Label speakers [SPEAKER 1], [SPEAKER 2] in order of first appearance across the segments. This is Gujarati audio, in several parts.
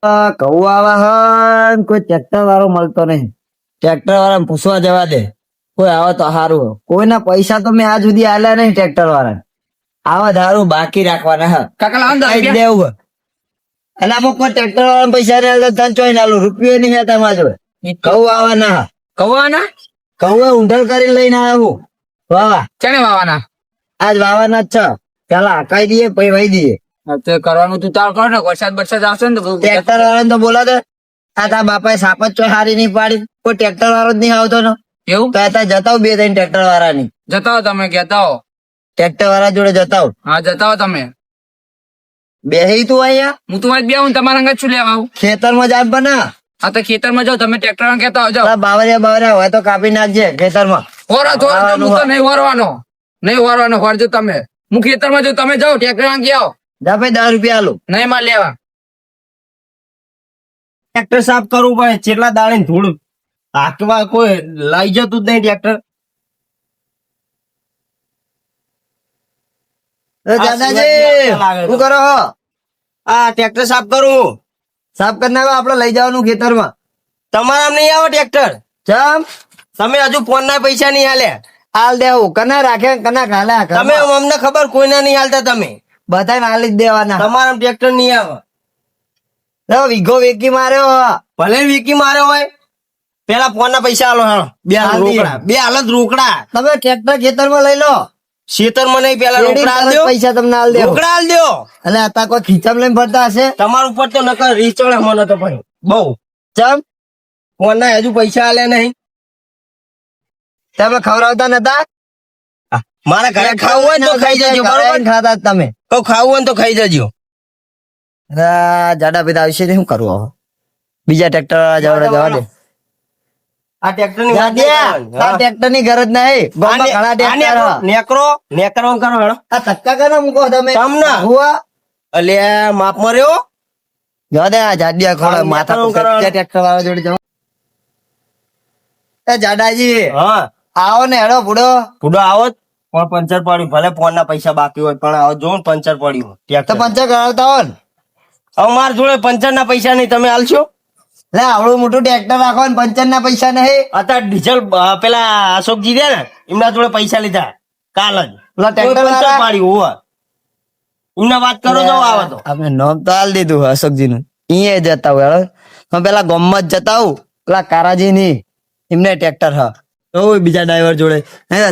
[SPEAKER 1] ઘઉં આવા હન કોઈ ટ્રેક્ટર વાળો મળતો નહીં. ટ્રેક્ટર વાળા પૂછવા જવા દે, કોઈ આવે તો સારું. કોઈના પૈસા તો મેં આજ સુધી આલ્યા નહીં ટ્રેક્ટર વાળા. આવા ધારું બાકી રાખવાના હા
[SPEAKER 2] કાકા લાવો ને 10
[SPEAKER 1] કઈ
[SPEAKER 2] રૂપિયા.
[SPEAKER 1] દેવું એટલે આમાં કોઈ ટ્રેક્ટર વાળા પૈસા ને આલે તને ચોઈ નાલું રૂપિયો નહીં હતા મારા જોડે. ઘઉં આવવાના હા.
[SPEAKER 2] કવાના
[SPEAKER 1] ઘઉં ઊંધળ કરી લઈને આવ્યો વાવા.
[SPEAKER 2] ચણે વાવાના
[SPEAKER 1] આજ વાવાના જ છે. પેલા હકાઈ દઈએ પછી વાઈ દઈએ.
[SPEAKER 2] તે કરવાનું તું તાર કર ને. વરસાદ બરસાદ આવશે ને તો
[SPEAKER 1] ટ્રેક્ટર વાળાને તો બોલા દે. આ તારા બાપાએ સાપ જ ચોય હારી નહીં પાડી. કોઈ ટ્રેક્ટર વાળો જ નહીં આવતો ને
[SPEAKER 2] એવું
[SPEAKER 1] તો આ જતાવ 2-3 ટ્રેક્ટર વાળાની.
[SPEAKER 2] જતા હો તમે, કહેતા હો.
[SPEAKER 1] ટ્રેક્ટર વાળા જોડે જતાવ
[SPEAKER 2] હા જતા હો તમે.
[SPEAKER 1] બેહી તું અહીંયા
[SPEAKER 2] હું તો બે હું તમારા અંગત છું લેવા આવું.
[SPEAKER 1] ખેતરમાં જાત બના.
[SPEAKER 2] હા તો ખેતરમાં જાઓ તમે. ટ્રેક્ટર માં કહેતા હો જાઓ.
[SPEAKER 1] બાવરિયા હોય તો કાપી નાખજે ખેતરમાં.
[SPEAKER 2] હોરો તો હું તો નહીં હોરવાનો. નહીં હોરવાનો હોરજો તમે. હું ખેતરમાં જાઉં તમે જાઓ. ટ્રેક્ટર માં ગયા
[SPEAKER 1] જા ભાઈ 10 રૂપિયા આલું.
[SPEAKER 2] નહીં માં લેવા.
[SPEAKER 1] ટ્રેક્ટર સાફ કરવું પડે. ચેટલા દાડે ધૂળ હાકવા કોઈ લઈ જતું જ નહીં ટ્રેક્ટર. દાદાજી શું કરો? આ ટ્રેક્ટર સાફ કરું. સાફ કરી નાખો. આપડે લઈ જવાનું ખેતરમાં. તમારા નહીં આવે ટ્રેક્ટર. ચમ તમે હજુ ફોન ના પૈસા નહીં હાલે. હાલ દેવું કના રાખે કના હાલે. તમે અમને ખબર કોઈના નહીં હાલતા. તમે બધા હાલી જ દેવાના. તમારા ટ્રેક્ટર નહીં આવે. વીઘો વેકી માર્યો. ભલે વેકી માર્યો હોય. પેલા ફોન ના પૈસા આલો. બે હાલત રોકડા. તમે ટ્રેક્ટર ખેતરમાં લઈ લો. ખેતરમાં નહીં પેલા રોકડા આલ દો. પૈસા તમને આલ દે. રોકડા આલ દો. એટલે આ કોઈ ખીચામ લઈને ફરતા હશે. તમારા ઉપર તો નકર રીચોડે મને તો ભાઈ બહુ. ચમ ફોન ના હજુ પૈસા આલ્યા નહીં. તમે ખવડાવતા નતા. મારા ઘરે ખાવું હોય તો ખાઈ જજો. બરોબર ખાતા તમે. તો ખાવું હોય તો ખાઈ જજો. જાડા પીતા આવશે શું કરવું હવે? બીજા ટ્રેક્ટર જવા દે. આ ટ્રેક્ટર ની ગરજ નહીં. ઘણા ટ્રેક્ટર નેકરો કરો. આ ધક્કા કરે મૂકો તમે. અલ્યા માપ મર્યો. જવા દે. આ જાડિયા ખોડા માથા ટ્રેક્ટર વાળા જોડે જવા. જાડાજી આવો ને હેડો પૂડો આવો. પણ પંચર પડ્યું. ભલે ફોન ના પૈસા બાકી હોય પણ આવો જો પંચર પડ્યું. તો પંચર કરાવતા હો ને. હવે મારા જોડે પંચર ના પૈસા નહીં. તમે આલશો? લે આવડું મોટું ટ્રેક્ટર રાખો ને પંચર ના પૈસા નહીં. અત્યારે ડીઝલ પેલા અશોકજી દે ને એમના જોડે પૈસા લીધા કાલ જ. ટ્રેક્ટર પાડ્યું હોવા એમને વાત કરો તો આવે તો. આપણે નામ તો હાલ દીધું અશોકજી નું. અહીંયા જતા હોય પેલા ગોમત જતા હોઉં પેલા કારાજી ની એમને ટ્રેક્ટર હા તો બીજા ડ્રાઈવર જોડે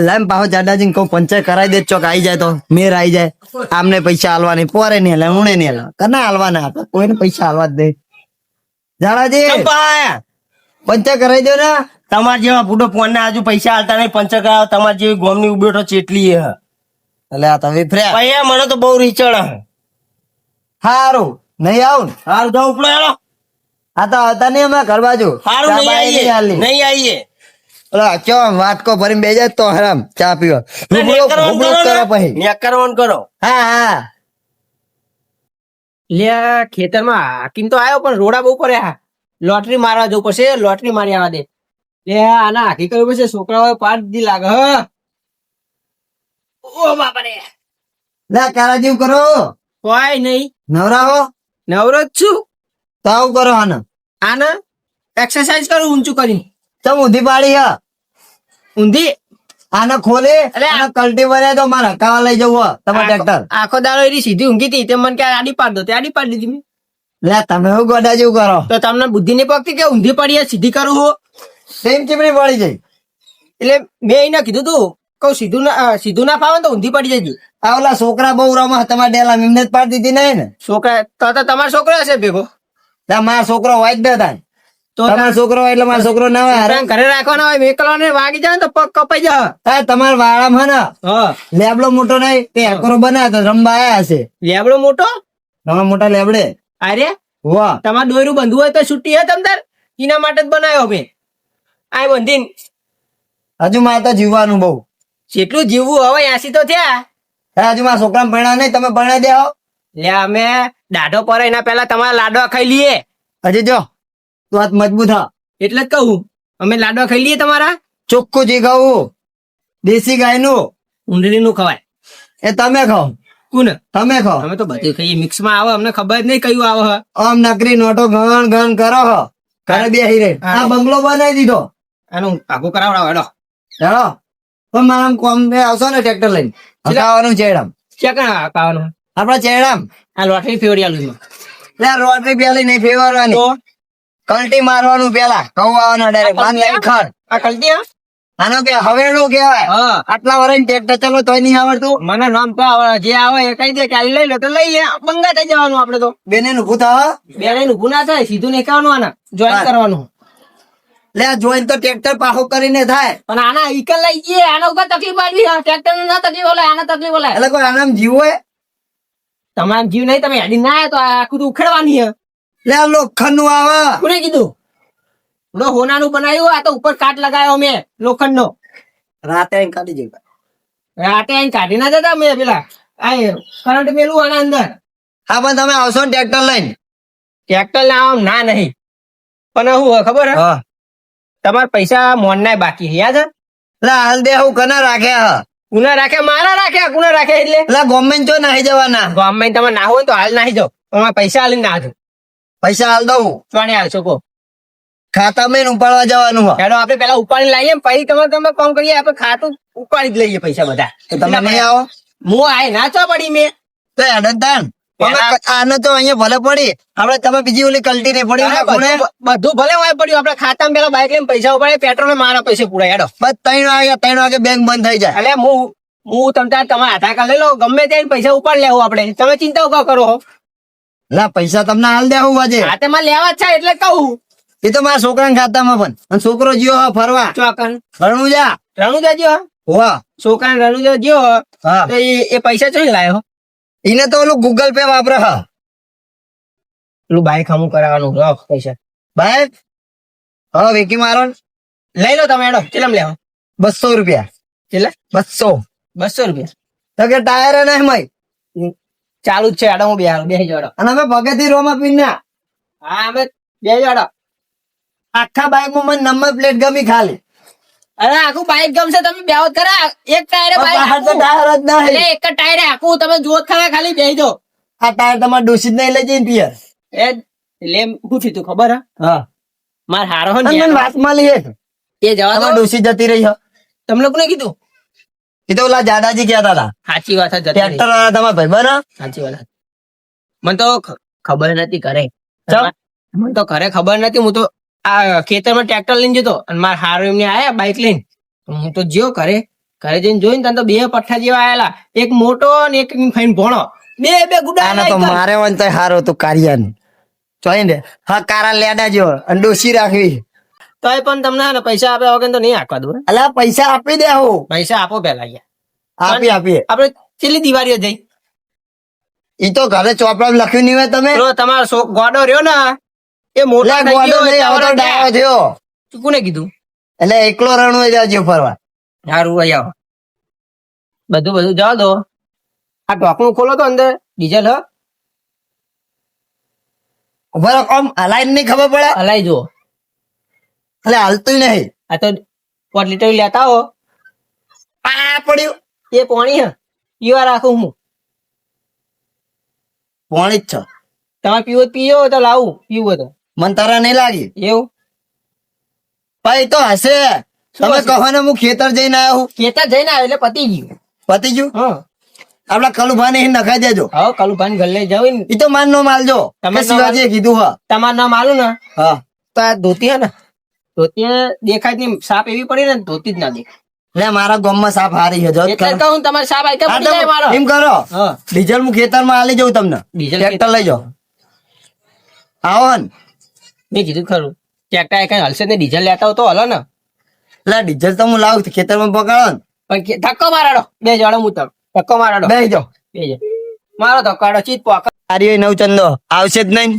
[SPEAKER 1] લાઈમ પાછો જાડાજી કહું પંચર કરાવી દે. ચોક આવી જાય તો મેર આવી જાય. આમને પૈસા હાલવાની પોરે નહીં હાલે ઉણે નહીં હાલે. કના હાલવાના કોઈને પૈસા હાલવા જ દે. જાડાજી પંચર કરાવી દો ને. તમારા જેવા બુડો ફોન ના હજુ પૈસા હાલતા નહીં. પંચર કરાવો. તમારી જેવી ગોમ ની ઉભેઠો ચેટલી એટલે આ તમે ફર્યા મને તો બહુ રીચડ. સારું નહીં આવું. સારું તો ઉપડો હેડો. હા તો આવતા નહીં અમે ઘર બાજુ. સારું નહીં આવીએ. ચો વાટકો ભરીને બે જાય તો હરામ ચા પીવા કરો. હા
[SPEAKER 2] લે ખેતરમાં હાકીમ તો આવ્યો પણ રોડા બહુ પડ્યા. લોટરી મારવા જવું પડશે. લોટરી મારી આવવા દે. લે આના હાકી કરવું પડશે. છોકરાઓ પાર દી લાગે. ઓ બાપા રે.
[SPEAKER 1] લે કારા જેવું કરો.
[SPEAKER 2] કોઈ નહીં.
[SPEAKER 1] નવરાવો.
[SPEAKER 2] નવરો જ છું.
[SPEAKER 1] તો આવું કરો. આને
[SPEAKER 2] એક્સરસાઇઝ કરું ઊંચું કરીને.
[SPEAKER 1] ચમ ઊંધી પાડી હા
[SPEAKER 2] ઊંધી.
[SPEAKER 1] આને ખોલે કલ્ટી ભર્યા તો મારે હકાવા લઈ જવું તમારે ટ્રેક્ટર.
[SPEAKER 2] આખો દાડો એની સીધી ઊંઘી હતી. તે મને ક્યારે આડી પાડ દો. તે આડી પાડી દીધી.
[SPEAKER 1] લે તમે શું ગોડા જેવું કરો. તો
[SPEAKER 2] તમને બુદ્ધિ નહીં પકતી કે ઊંધી પડી સીધી કરું હું.
[SPEAKER 1] સેમ ચીમડી પડી જાય.
[SPEAKER 2] એટલે મેં એને કીધું તું કઉ સીધું ના ફાવે તો ઊંધી પડી જજો.
[SPEAKER 1] આ ઓલા છોકરા બહુ રમા તમારા ડેલા એમને જ પાડી દીધી નહીં ને.
[SPEAKER 2] છોકરા તો તમારો છોકરો હશે ભેગો.
[SPEAKER 1] મારો છોકરો હોય જ બે થાય. તો તમારો છોકરો હોય એટલે મારો છોકરો ના હોય.
[SPEAKER 2] ઘરે રાખવાના હોય. મેકલો ને વાગી જાય તો પગ કપાઈ જાય.
[SPEAKER 1] તમારા વાળામાં ને લેબડો મોટો નહીં તે એકરો બનાવ્યો તો રમવા આયા હશે.
[SPEAKER 2] લેબડો મોટો.
[SPEAKER 1] તમારા મોટા લેબડે.
[SPEAKER 2] અરે
[SPEAKER 1] વાહ
[SPEAKER 2] તમારે દોયરું બંધવું હોય તો છૂટી હે તમતાર. એના માટે જ બનાવ્યો મેં. આ બંધીને
[SPEAKER 1] હજુ મારે તો જીવવાનું બહુ.
[SPEAKER 2] જેટલું જીવવું હવે 80 તો થયા.
[SPEAKER 1] હજુ મારા છોકરા ભણ્યા નહીં. તમે ભણાઈ દે.
[SPEAKER 2] લે અમે દાઢો પર એના પેલા તમારા લાડવા ખાઈ લઈએ.
[SPEAKER 1] હજી જો તું હાથ મજબૂત હા
[SPEAKER 2] એટલે જ કહું અમે લાડવા ખાઈ લઈએ તમારા.
[SPEAKER 1] ચોખ્ખું જી ખાવું. દેશી ગાય નું
[SPEAKER 2] ઊંડળી નું ખવાય.
[SPEAKER 1] એ તમે ખાઓ.
[SPEAKER 2] કોણ
[SPEAKER 1] તમે કહો.
[SPEAKER 2] અમે તો બધું ખાઈએ મિક્સ માં આવે અમને ખબર જ નહીં કયું આવે હ.
[SPEAKER 1] આમ નકરી નોટો ગણ ગણ કરો હો ઘરે બેહી રહી.
[SPEAKER 2] હા.
[SPEAKER 1] આ બંગલો બનાવી દીધો.
[SPEAKER 2] આનું આગું કરાવડાવો હેડો
[SPEAKER 1] હેડો પણ મારા કોમ બે આવશો ને ટ્રેક્ટર લઈને હકાવાનું ચેડામ.
[SPEAKER 2] ક્યાં કાવાનું
[SPEAKER 1] આપડા ચેડામ
[SPEAKER 2] આ લોટરી ફેવરિયાલું
[SPEAKER 1] લે રોટરી પેલી નહીં ફેરવવાની.
[SPEAKER 2] તો
[SPEAKER 1] કલટી મારવાનું પેલા કહું આવવાનો ડાયરેક્ટ બાંધ લઈ ખર.
[SPEAKER 2] આ કલતી હા?
[SPEAKER 1] આનો કે હવેડું કહેવાય.
[SPEAKER 2] હા
[SPEAKER 1] આટલા વર્ષ ટ્રેક્ટર ચલો તોય નહીં આવડતું.
[SPEAKER 2] મને નામ તો આવે જે આવે એ કહી દે કે આ લઈ લો તો લઈ લે બંગા થઈ જવાનું આપડે તો
[SPEAKER 1] બેને નું ભૂત આવે.
[SPEAKER 2] બે નું ગુના થાય સીધું નહીં કરવાનું આના જોઈન
[SPEAKER 1] હા.
[SPEAKER 2] કરવાનું
[SPEAKER 1] લે આ જોઈને તો ટ્રેક્ટર પાછું કરીને થાય.
[SPEAKER 2] પણ આના ઈકલ લઈ જઈએ આના ઉપર તકલીફ આવી ટ્રેક્ટર ના તકલીફ ઓલાય આના તકલીફ ઓલાય
[SPEAKER 1] એટલે કોઈ આનામ જીવ હોય.
[SPEAKER 2] તમારા જીવ નહીં તમે હેડી ના તો આ આખું તો ઉખેડવાની હે
[SPEAKER 1] લે આ લોખંડ નું આવે.
[SPEAKER 2] કોને કીધું લો હોનાનું બનાવ્યું આ તો ઉપર કાટ લગાવ્યો મેં લોખંડ નો
[SPEAKER 1] રાતે આઈને કાઢી જઈ.
[SPEAKER 2] રાતે આઈને કાઢી ના જતા મેં પેલા આ કરંટ મેલું આના અંદર
[SPEAKER 1] હા પણ તમે આવશો ને ટ્રેક્ટર લઈને.
[SPEAKER 2] ટ્રેક્ટર લાવવા ના નહીં પણ હું હોય ખબર હે
[SPEAKER 1] હા
[SPEAKER 2] તમારા પૈસા મોન ના બાકી છે યાદ હે
[SPEAKER 1] એટલે હાલ દે હું કને રાખ્યા હ.
[SPEAKER 2] કુના રાખે મારા રાખે કુના રાખે એટલે
[SPEAKER 1] એટલે ગવર્મેન્ટ ચો નાહી જવાના.
[SPEAKER 2] ગામમાં તમે ના હોય ને તો હાલ નાહી જાઓ તમારે પૈસા હાલીને ના દો
[SPEAKER 1] પૈસા હાલ દઉં.
[SPEAKER 2] ચોણે હાલશો કો
[SPEAKER 1] ખાતામાં ઉપાડવા જવાનું હોય.
[SPEAKER 2] હેડો આપણે પેલા ઉપાડી લાવીએ પછી તમે કામ કરીએ આપણે ખાતું ઉપાડી જ લઈએ પૈસા બધા
[SPEAKER 1] તો તમે નહીં આવો
[SPEAKER 2] હું આય ના ચો પડી મેં
[SPEAKER 1] તો હેડન તાન.
[SPEAKER 2] પેલા-
[SPEAKER 1] આને તો અહીંયા ભલે પડી આપણે તમે બીજી ઓલી કલટી નહીં પડી ને ખૂણે.
[SPEAKER 2] બધું ભલે હોય પડ્યું આપણે ખાતામાં પેલા બાઈક લઈને પૈસા ઉપાડે પેટ્રોલ ને મારા પૈસે પૂરા હેડો
[SPEAKER 1] બસ 3 વાગે બેંક બંધ થઈ જાય.
[SPEAKER 2] એટલે હું તમારા આધાર કાર્ડ લઈ લો ગમે ત્યાં પૈસા ઉપાડ લેવું આપણે તમે ચિંતા ઉભા કરો
[SPEAKER 1] લા પૈસા તમને હાલ દેવું આજે.
[SPEAKER 2] હાથેમાં લેવા જ છે એટલે કહું
[SPEAKER 1] એ તો મારા છોકરાના ખાતામાં પણ અને છોકરો જીઓ હા ફરવા
[SPEAKER 2] ચોકન
[SPEAKER 1] રણું જા.
[SPEAKER 2] રણુજા જ્યો
[SPEAKER 1] હોવા
[SPEAKER 2] છોકરા રણુજા જ્યો
[SPEAKER 1] હા
[SPEAKER 2] તો એ પૈસા ચોઈ લાયો
[SPEAKER 1] એને તો ઓલું ગૂગલ પે વાપરે હા.
[SPEAKER 2] પેલું બાઈક હમું કરાવવાનું લો પૈસા
[SPEAKER 1] ભાઈ હા વેકી મારો ને.
[SPEAKER 2] લઈ લો તમે હેડો કેટલામ લેવો
[SPEAKER 1] 200 રૂપિયા.
[SPEAKER 2] કેટલા
[SPEAKER 1] 200
[SPEAKER 2] 200 રૂપિયા
[SPEAKER 1] તો કે ટાયર નહીં મય.
[SPEAKER 2] ચાલુ જ છે હેડો હું બેસી જાડો
[SPEAKER 1] અને અમે પગેથી રોમાં પીના
[SPEAKER 2] હા અમે બે જાડો
[SPEAKER 1] આખા બાઈકમાં મને નંબર પ્લેટ ગમી ખાલી.
[SPEAKER 2] અરે આખું બાઈક ગમશે તમે બેહો કરા એક ટાયરે બાઈક
[SPEAKER 1] બહાર તો ટાયર જ
[SPEAKER 2] એટલે
[SPEAKER 1] નહીં.
[SPEAKER 2] એક જ ટાયરે આખું તમે જોત ખરા ખાલી બેસી જાઓ
[SPEAKER 1] આ ટાયર તમારે ડોસી જ નહીં લઈ જઈને પિયર.
[SPEAKER 2] એ એટલે શું થયું તું ખબર હે
[SPEAKER 1] હા
[SPEAKER 2] માર હારો હે
[SPEAKER 1] અને
[SPEAKER 2] ને
[SPEAKER 1] મને વાત મળી હે.
[SPEAKER 2] એ જવા
[SPEAKER 1] તમારે
[SPEAKER 2] દો
[SPEAKER 1] ડોસી જતી રહી હે.
[SPEAKER 2] તમે લોકોને કીધું
[SPEAKER 1] એ તો ઓલા જાડાજી કહેતા હતા
[SPEAKER 2] સાચી વાત છે જતી રહી.
[SPEAKER 1] ટ્રેક્ટર વાળા તમારા ભાઈ બના.
[SPEAKER 2] સાચી વાત છે. મને તો ખબર નથી કરે
[SPEAKER 1] ચમ?
[SPEAKER 2] મને તો ઘરે ખબર નથી હું તો આ ખેતરમાં ટ્રેક્ટર લઈને જતો અને મારા હારો એમને આયા બાઈક લઈને હું તો જ્યો ઘરે જઈને જોઈને તને તો બે પઠ્ઠા જેવા આયેલા એક મોટો અને એક ફાઈન ભોણો બે ગુડા
[SPEAKER 1] આને તો મારે વન તો હારો હતું કારિયાનું જોઈને હા કારા લેડા જેવો અને ડોસી રાખવી.
[SPEAKER 2] તોય પણ તમને હે ને પૈસા આપ્યા વગર તો નહીં આખવા દઉં
[SPEAKER 1] અલા પૈસા આપી દે હું.
[SPEAKER 2] પૈસા આપો પેલા અહીંયા
[SPEAKER 1] આપીએ
[SPEAKER 2] આપણે છેલ્લી દિવાળીઓ જઈ
[SPEAKER 1] ઈ તો ઘરે ચોપડા લખ્યું નહીં હોય તમે.
[SPEAKER 2] પેલો તમારો ગોડો રહ્યો ને એ મોટો
[SPEAKER 1] લે,
[SPEAKER 2] થઈ
[SPEAKER 1] ગોડો
[SPEAKER 2] ગયો
[SPEAKER 1] નહીં, હવે તો ડાયો થયો.
[SPEAKER 2] કોને કીધું
[SPEAKER 1] એટલે એકલો રણુએ જાજો ફરવા.
[SPEAKER 2] સારું ભાઈ આવો બધું જવા દો આ ઢોકણું ખોલો તો અંદર ડીઝલ હ
[SPEAKER 1] ઉભા રહો, આમ હલાઈને નહીં ખબર પડે.
[SPEAKER 2] હલાઈ જુઓ
[SPEAKER 1] એટલે હાલતું નહીં.
[SPEAKER 2] આ તો 5 લીટર લેતા હો
[SPEAKER 1] આ પડ્યું
[SPEAKER 2] એ પાણી હે પીવા રાખું હું
[SPEAKER 1] પોણી જ છો.
[SPEAKER 2] તમારે પીવો તો લાવું પીવું તો
[SPEAKER 1] મને તારા નહીં લાગી
[SPEAKER 2] એવું
[SPEAKER 1] ભાઈ તો હશે.
[SPEAKER 2] શું
[SPEAKER 1] તમે
[SPEAKER 2] હશે?
[SPEAKER 1] કહો ને હું ખેતર જઈને આવ્યો હું.
[SPEAKER 2] ખેતર જઈને આવ્યો એટલે પતી ગયું
[SPEAKER 1] પતી ગયું.
[SPEAKER 2] હા
[SPEAKER 1] આપડા કલુભાને અહીં નખાઈ દેજો.
[SPEAKER 2] હવે કલુભાઈ ઘર લઈ જાવ ને
[SPEAKER 1] ઈ તો માન નો માલજો.
[SPEAKER 2] તમે
[SPEAKER 1] કે શિવાજીએ કીધું હા.
[SPEAKER 2] તમારું નામ આલું ને
[SPEAKER 1] હા
[SPEAKER 2] તો આ ધોતી હે ને ધોતી દેખાય જ નહીં સાપ એવી પડી ને ધોતી જ ના દેખાય
[SPEAKER 1] એટલે મારા ગામમાં સાપ હારી છે જો જ
[SPEAKER 2] એટલે
[SPEAKER 1] ખરો.
[SPEAKER 2] કહું તમારે સાપ આઈટમ
[SPEAKER 1] હા,
[SPEAKER 2] પડી જાય મારો
[SPEAKER 1] તો એમ કરો
[SPEAKER 2] હા
[SPEAKER 1] ડીઝલ હું ખેતરમાં આલી જઉં તમને.
[SPEAKER 2] ડીઝલ
[SPEAKER 1] ટ્રેક્ટર લઈ જાઓ. આવો ને
[SPEAKER 2] મેં કીધું ખરું ટ્રેક્ટર કઈ હલશે ને ડીઝલ લેતા હોય તો હલો ને
[SPEAKER 1] એટલે ડીઝલ તો હું લાવું છું, ખેતરમાં પકાડો ને.
[SPEAKER 2] પણ ધક્કો મારાડો બે જણો હું તમે ધક્કો મારાડો
[SPEAKER 1] બેસી જાઓ.
[SPEAKER 2] બે જણ મારો ધક્કાડો ચીત પોકા
[SPEAKER 1] તારી હોય નવચંદો આવશે જ નહીં.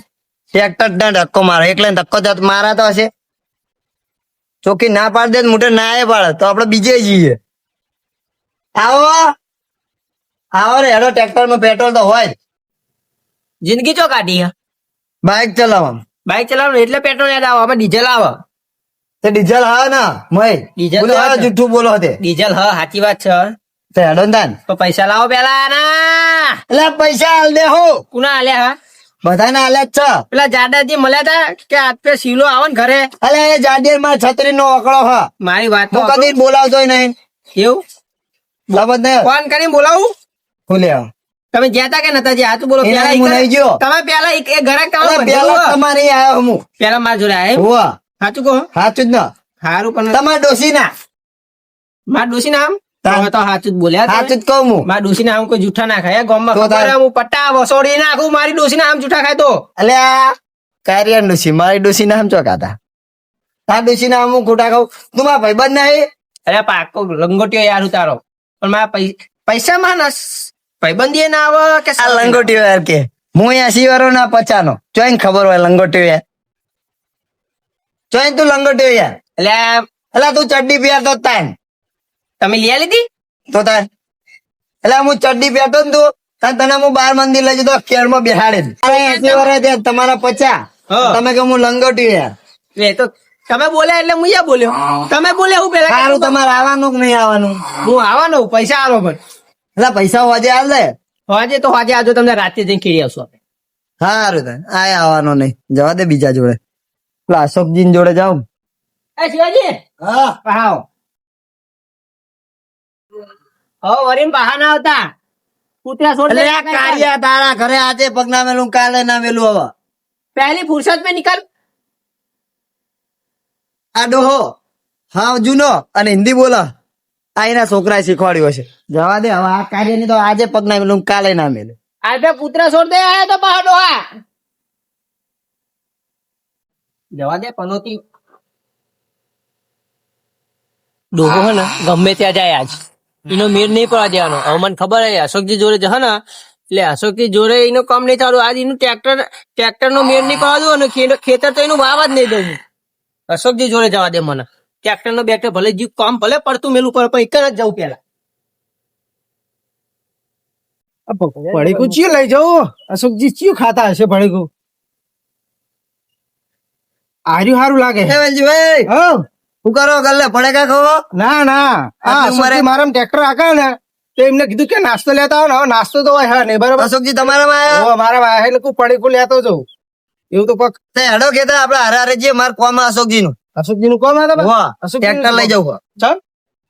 [SPEAKER 1] ટ્રેક્ટર ને ધક્કો મારો એકલા ને ધક્કો તો મારા તો હશે. ચોખ્ખી ના પાડી દે મોટે ના એ પાડે તો આપડે બીજે જઈએ. આવો આવો રે હેડો. ટ્રેક્ટર માં પેટ્રોલ તો હોય જ.
[SPEAKER 2] જિંદગી ચો કાઢી હે
[SPEAKER 1] બાઇક ચલાવવામાં
[SPEAKER 2] બાઈક ચલાવવાનું એટલે પેટ્રોલ યાદ આવે આમાં ડીઝલ આવે
[SPEAKER 1] તે ડીઝલ હા ના મય
[SPEAKER 2] ડીઝલ તો
[SPEAKER 1] બોલે
[SPEAKER 2] હા
[SPEAKER 1] આ
[SPEAKER 2] ને.
[SPEAKER 1] જુઠ્ઠું બોલો તે.
[SPEAKER 2] ડીઝલ હ સાચી વાત છે
[SPEAKER 3] તો હેડો ને તાન.
[SPEAKER 2] તો પૈસા લાવો પેલા ના
[SPEAKER 3] એટલે પૈસા હાલ દે હો,
[SPEAKER 2] કુના આલ્યા હા
[SPEAKER 3] બધાને હાલ્યા જ છે.
[SPEAKER 2] પેલા જાડાજી મળ્યા તા કે આજ પે શીલો આવે ને ઘરે
[SPEAKER 3] અલે એ જાડિયર માં છત્રી નો અકળો હ,
[SPEAKER 2] મારી વાત
[SPEAKER 3] હું કદી બોલાવતો નહીં.
[SPEAKER 2] એવું
[SPEAKER 3] બરાબર ને?
[SPEAKER 2] ફોન કરીને બોલાવું
[SPEAKER 3] હું લે
[SPEAKER 2] તમે જ્યાં તા કે નતા જ્યાં આ તો બોલો
[SPEAKER 3] એના
[SPEAKER 2] પેલા
[SPEAKER 3] હું નહીં ગયો.
[SPEAKER 2] તમે પેલા એક ઘરાક
[SPEAKER 3] અલે પેલા તમારે આવ્યો હું.
[SPEAKER 2] પેલા માર જોડે આયા એમ?
[SPEAKER 3] હોવા
[SPEAKER 2] સાચું કહો
[SPEAKER 3] સાચું જ ને,
[SPEAKER 2] હારું પણ
[SPEAKER 3] તમારા ડોસી ના
[SPEAKER 2] માર ડોસી નામ
[SPEAKER 3] તાન.
[SPEAKER 2] તો સાચું જ બોલ્યા તમે.
[SPEAKER 3] સાચું જ કહું હું.
[SPEAKER 2] માર ડોસી નામ કોઈ જૂઠા ના ખાય ગામમાં
[SPEAKER 3] તો
[SPEAKER 2] ખબર
[SPEAKER 3] તાન.
[SPEAKER 2] હે, હું પટ્ટા વસોડી નાખું મારી ડોસી નામ જૂઠા ખાય તો
[SPEAKER 3] અલ્યા કાર્ય ડોસી, મારી ડોસી નામ ચોકાતા. તાર ડોસી નામ હું ખોટા કહું? તું મારા ભાઈબંધ નહીં?
[SPEAKER 2] અરે પાકો લંગોટીઓ યાર ઉતારો પણ મારા પૈસા માં ના ભાઈબંધી ના આવે કે
[SPEAKER 3] આ લંગોટીઓ યાર કે હું 80 વાળો ના 50 નો ચોઈન ખબર હોય લંગોટીઓ યાર, ચોઈન તું લંગોટીઓ યાર.
[SPEAKER 2] એટલે
[SPEAKER 3] અલા તું ચડ્ડી પહેરતો જ તાન
[SPEAKER 2] તમે લઈ લીધી
[SPEAKER 3] તો તાન. એટલે હું ચડ્ડી પહેરતો ને તું તાન તને હું 12 મંદિર લઈ જતો કેરમાં બેહાડે. અરે 80 વર્ષ થયા, તમારા 50.
[SPEAKER 2] હા.
[SPEAKER 3] તમે કે હું લંગોટીઓ યાર.
[SPEAKER 2] એ તો તમે બોલ્યા એટલે હું યા બોલ્યો તમે બોલ્યા હું પેલા
[SPEAKER 3] સારું તમારે આવવાનું કે નહીં આવવાનું?
[SPEAKER 2] હું આવવાનો પૈસા આલો પણ
[SPEAKER 3] એટલે પૈસા હોજે હાલ દે.
[SPEAKER 2] આજે તો આજે આજો તમને રાતે જઈને ખીરી આવશું આપણે
[SPEAKER 3] સારું તાન આય આવવાનો નહીં, જવા દે બીજા જોડે. પેલા અશોકજી જોડે જાઉં.
[SPEAKER 2] એ શિવાજી
[SPEAKER 3] હા
[SPEAKER 2] પહાવ હો વરીન પહા ના આવતા કૂતરા છોડ
[SPEAKER 3] એટલે આ કાર્ય તારા ઘરે આજે પગ ના મેલું કાલે ના મેલું હવે.
[SPEAKER 2] पहली फुर्सत में निकल
[SPEAKER 3] આ ડોહો હા જૂનો અને હિન્દી બોલો, આ એના છોકરાએ શીખવાડ્યું હશે. જવા દે હવે, આ કાર્ય ની તો આજે પગ ના મેલું કાલે ના મેલે.
[SPEAKER 2] आज पे पुत्रा छोड़ दे आया तो पहाड़ डोहा जवा दे पनोती ડોહો હે ને ગમે ત્યાં જાય આજ એનો મેર નહીં પડવા દેવાનો. હવે મને ખબર હે અશોકજી જોડે જશે ને એટલે અશોકજી જોડે એનું કામ નહીં ચાલુ. આજ એનું ટ્રેક્ટર નો મેર નહીં પડવા દઉં અને ખેતર તો એનું વાવા જ નહીં દઉં. અશોકજી જોડે જવા દે મને. ટ્રેક્ટર નો બેક્ટર ભલે જીવ કામ ભલે પડતું મેલું પડે પણ એક જ જવું પેલા.
[SPEAKER 4] ભડીકું ચિયું લઈ જાઉં? અશોકજી ચિયું ખાતા હશે ભડીકું? આર્યું સારું લાગે.
[SPEAKER 3] એ વેલજીભાઈ,
[SPEAKER 4] હો
[SPEAKER 3] શું કરો ગલ્લે પડેકા ખાવો?
[SPEAKER 4] ના ના આ
[SPEAKER 3] આટલી ઉંમરે?
[SPEAKER 4] અશોકજી મારામાં ટ્રેક્ટર આકા ને તો એમને કીધું કે નાસ્તો લેતા આવો ને. હવે નાસ્તો તો હોય નહીં બરાબર.
[SPEAKER 3] અશોકજી તમારામાં આયા?
[SPEAKER 4] ઓ, મારા વાહે એટલે પડીકું લેતો જઉં એવું તો કોક
[SPEAKER 3] તે હેડો કેતા આપડે હારે હારે જઈએ, માર કોમ અશોકજી નું.
[SPEAKER 4] અશોકજી નું કોમ હતા
[SPEAKER 3] વાહ,
[SPEAKER 4] અશોકજીનું
[SPEAKER 3] ટ્રેક્ટર લઈ જવું.
[SPEAKER 4] ચાલ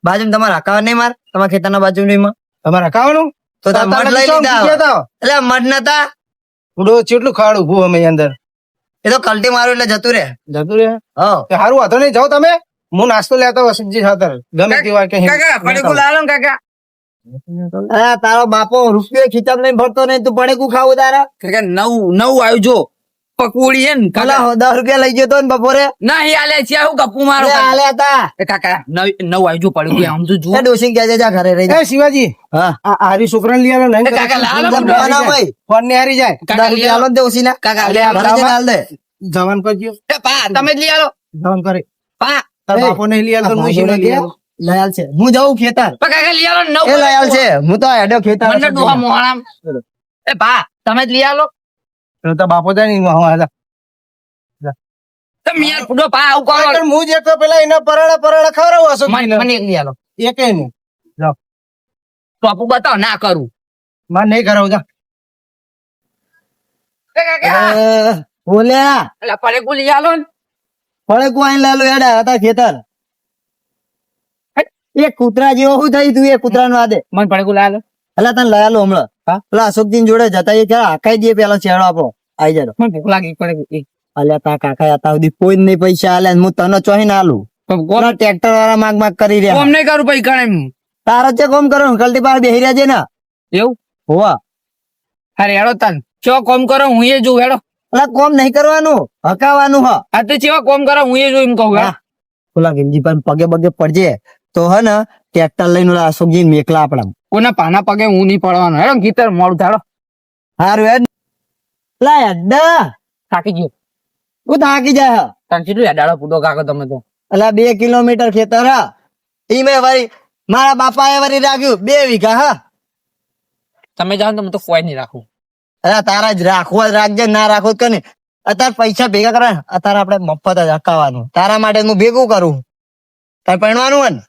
[SPEAKER 3] બાજુ તમારે હકાવા નહીં માર, તમારા ખેતરના બાજુ નહીં.
[SPEAKER 4] તમારે ખાવાનું
[SPEAKER 3] તો તમે મઢ લઈ લીધા હવે. એટલે મઢ નતા,
[SPEAKER 4] ઉડો ચેટલું ખાડ ઉભું અમે અંદર
[SPEAKER 3] એ તો કલટી મારું એટલે જતું રે.
[SPEAKER 4] જતું રે.
[SPEAKER 3] હા
[SPEAKER 4] તે સારું વાંધો નહીં, જાઓ તમે. હું નાસ્તો લેતો હોઉં અશોકજી ખાતર ગમે તે વાર કે
[SPEAKER 3] અરે તારો બાપો રૂપિયો ખીચામ નહીં ભરતો નહીં, તું પડેકું ખાવું તારા?
[SPEAKER 5] નવું આવ્યું જો પકવડી છે ને
[SPEAKER 3] પેલા 10 રૂપિયા લઈ ગયો તો ને બપોરે.
[SPEAKER 5] ના એ આલે છે હું ગપ્પુ મારો
[SPEAKER 3] અરે આલ્યા તા.
[SPEAKER 5] કાકા નવું આવ્યું જો પડ્યું આમ તો જુઓ
[SPEAKER 3] એ ડોશી કહે છે જા ઘરે રહી જા.
[SPEAKER 4] એ શિવાજી
[SPEAKER 3] હા
[SPEAKER 4] આ હારી છોકરાને લઈ આલો ને
[SPEAKER 5] કાકા લાલો
[SPEAKER 3] ના, ના, ભાઈ.
[SPEAKER 4] ફોન ને હારી જાય
[SPEAKER 3] 10 રૂપિયા આલો ને દે ઓશીના.
[SPEAKER 5] કાકા
[SPEAKER 3] ઘરે જઈને હાલ દે.
[SPEAKER 4] જવાન કરજો
[SPEAKER 5] એ પા તમે જ લઈ આલો
[SPEAKER 4] જવાન કરે
[SPEAKER 5] પા
[SPEAKER 4] તાર
[SPEAKER 3] એ,
[SPEAKER 4] બાપો ને લઈ આલો તો હું શીને લઈ આલો.
[SPEAKER 3] લયાલ છે, હું જાઉં ખેતર.
[SPEAKER 5] પા કાકા લઈ આલો નવ
[SPEAKER 3] એ લયાલ છે, હું તો હેડ્યો ખેતર.
[SPEAKER 5] મને ડોહા મોહણામ એ પા તમે જ લઈ આલો
[SPEAKER 4] તો તાર બાપો જાય ને એમાં હતા.
[SPEAKER 5] તમે યાર ફૂડો પા આવું કરો
[SPEAKER 4] પણ હું જે કહું પેલા એના પરાડા ખવડાવું અશોકજીને.
[SPEAKER 5] મને એક લઈ આલો
[SPEAKER 4] એકે નહીં
[SPEAKER 5] ટોપુ બતાવો ના કરું
[SPEAKER 4] મારે નહીં કરાવું જા.
[SPEAKER 5] એ કાકા
[SPEAKER 3] બોલ્યા
[SPEAKER 5] એટલે પડે કુ લઈ આલો ને
[SPEAKER 3] પડે કોઈ લાલો હેડા હતા ખેતર. એ કૂતરા જેવો શું થઈ તું? એ કૂતરા નું આદે
[SPEAKER 5] મને પડે કુ લઈ આલો
[SPEAKER 3] એટલે તને લયાલો હમણાં.
[SPEAKER 4] હા?
[SPEAKER 3] પેલા અશોકજી જોડે જતા એ ક્યારે હાકાઈ દઈએ પેલો ચેડો આપણો આઈ જાય.
[SPEAKER 5] મને ભૂખ લાગી પડે
[SPEAKER 3] અલ્યા તા કાકા હતા સુધી કોઈ નહીં પૈસા આલે હું તને ચોહી ના આલું. પેલા ટ્રેક્ટર વાળા માગ કરી રહ્યા.
[SPEAKER 5] કોમ નહીં કરું પછી ગણે
[SPEAKER 3] તારા છે કોમ કરો કલટી પાર બેહી રહ્યા છે ને.
[SPEAKER 5] એવું
[SPEAKER 3] હોવા
[SPEAKER 5] અરે હેડો તન ચો કોમ કરો હું એ જોઉં હેડો
[SPEAKER 3] એટલે કોમ નહીં કરવાનું, હકાવાનું હ.
[SPEAKER 5] આ તો ચેવા કોમ કરો હું એ જોઉં એમ કહું હેડો.
[SPEAKER 3] પેલા ગંજી પર પગે બગે પડજે તો હે ને ટ્રેક્ટર લઈને ઓલા અશોકજી મેકલા આપડા.
[SPEAKER 5] કોના પાના પગે હું નહીં પડવાનો હેડો ગીતર મોડું થાડો
[SPEAKER 3] હારું હેડ લા હેડા
[SPEAKER 5] થાકી ગયો
[SPEAKER 3] હું થાકી જાય હ.
[SPEAKER 5] તને કેટલું હેડાડો પૂટો કાકો તમે તો
[SPEAKER 3] અલા 2 કિલોમીટર ખેતર હા. ઈ મેં વળી મારા બાપાએ વળી રાખ્યું 2 વીઘા હા.
[SPEAKER 5] તમે જાઓ ને તમે તો કોઈ નહીં રાખું
[SPEAKER 3] અરે તારા જ રાખવું જ રાખજે, ના રાખવું જ કરે. અત્યારે પૈસા ભેગા કરે અત્યારે આપણે મફત જ હકાવાનું. તારા માટે હું ભેગું કરું તારે પરણવાનું હોય ને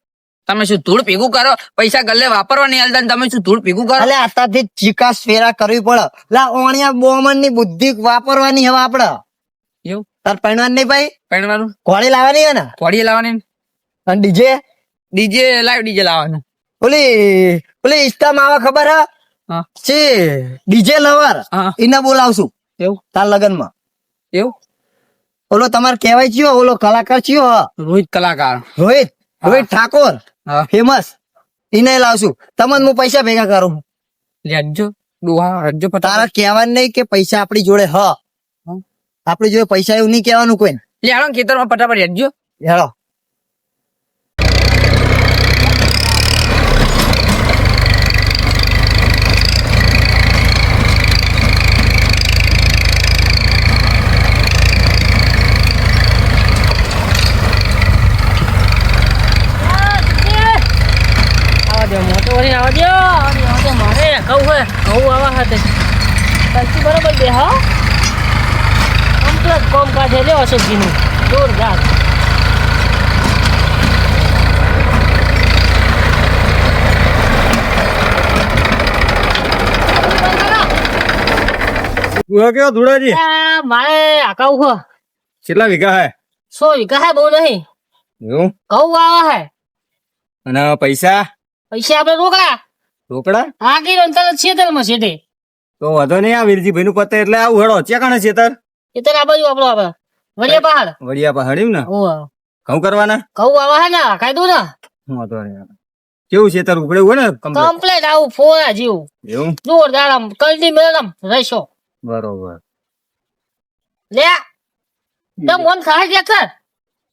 [SPEAKER 5] તમે શું ધૂળ ભેગું કરો પૈસા ગલ્લે વાપરવા નહીં હાલતા ને તમે શું ધૂળ ભેગું કરો
[SPEAKER 3] એટલે આતાથી ચિકાસ ફેરા કરવી પડે લા ઓણિયા બોમન ની બુદ્ધિ વાપરવાની હવે આપડે
[SPEAKER 5] એવું
[SPEAKER 3] તાર પહેણવાનું નહીં ભાઈ
[SPEAKER 5] પહેરવાનું
[SPEAKER 3] કોળી લાવવાની હે ને
[SPEAKER 5] પોડી લાવવાની
[SPEAKER 3] અને ડીજે
[SPEAKER 5] ડીજે લાવ ડીજે લાવવાનું
[SPEAKER 3] ઓલી ઓલી ઇસ્ટામાં આવે ખબર હે
[SPEAKER 5] હા.
[SPEAKER 3] છે ડીજે લવર
[SPEAKER 5] હા.
[SPEAKER 3] એને બોલાવશું
[SPEAKER 5] એવું
[SPEAKER 3] તાર લગનમાં
[SPEAKER 5] એવું
[SPEAKER 3] ઓલો તમારે કહેવાય ચિયો ઓલો કલાકાર ચિયો હ?
[SPEAKER 5] રોહિત કલાકાર
[SPEAKER 3] રોહિત રોહિત ઠાકોર
[SPEAKER 5] હા
[SPEAKER 3] ફેમસ એને લાવશું તમને હું પૈસા ભેગા કરું
[SPEAKER 5] લેજો ડોહા રજો
[SPEAKER 3] તારા કહેવાનું નહીં કે પૈસા આપણી જોડે હ આપણી જોડે પૈસા એવું નહીં કહેવાનું કોઈ
[SPEAKER 5] લે હાલો ખેતરમાં ફટાફટ હેડજો
[SPEAKER 3] હેલો
[SPEAKER 2] મોટો વળી આવવા દો મારે કહું હે કહું આવા હાથે કલ્ચી બરોબર બે હા કમ્પ્લેટ કોમ કાઢે લ્યો અશોકજીનું જોરદાર
[SPEAKER 1] કેવો ધુડાજી
[SPEAKER 2] મારે આકાવું હો
[SPEAKER 1] કેટલા વીઘા હે
[SPEAKER 2] 100 વીઘા હે બહુ નહીં
[SPEAKER 1] એવું
[SPEAKER 2] કહું આવા હે
[SPEAKER 1] અને પૈસા
[SPEAKER 2] પૈસા આપણે રોકડા
[SPEAKER 1] રોકડા
[SPEAKER 2] આગળ અંતર છેતરમાં છેટે
[SPEAKER 1] તો વધો નહીં આ વીરજીભાઈ નું પતે એટલે આવું હેડો ચેકાણે છેતર
[SPEAKER 2] એ તો આ બાજુ આપણો આપણે વડિયા પહાડ
[SPEAKER 1] વડિયા પહાડી ને
[SPEAKER 2] ઓ
[SPEAKER 1] ઘઉં કરવાના
[SPEAKER 2] કહું આવા હે ને કાયદો ને
[SPEAKER 1] વાંધો નહીં. કેવું છેતર ઉપડે હોય ને complete?
[SPEAKER 2] કમ્પ્લેટ આવું ફોરા જેવું
[SPEAKER 1] એવું
[SPEAKER 2] જોરદાર આમ કલટી મેળમ રહેશો
[SPEAKER 1] બરોબર
[SPEAKER 2] લે તો મન ખાય છે સર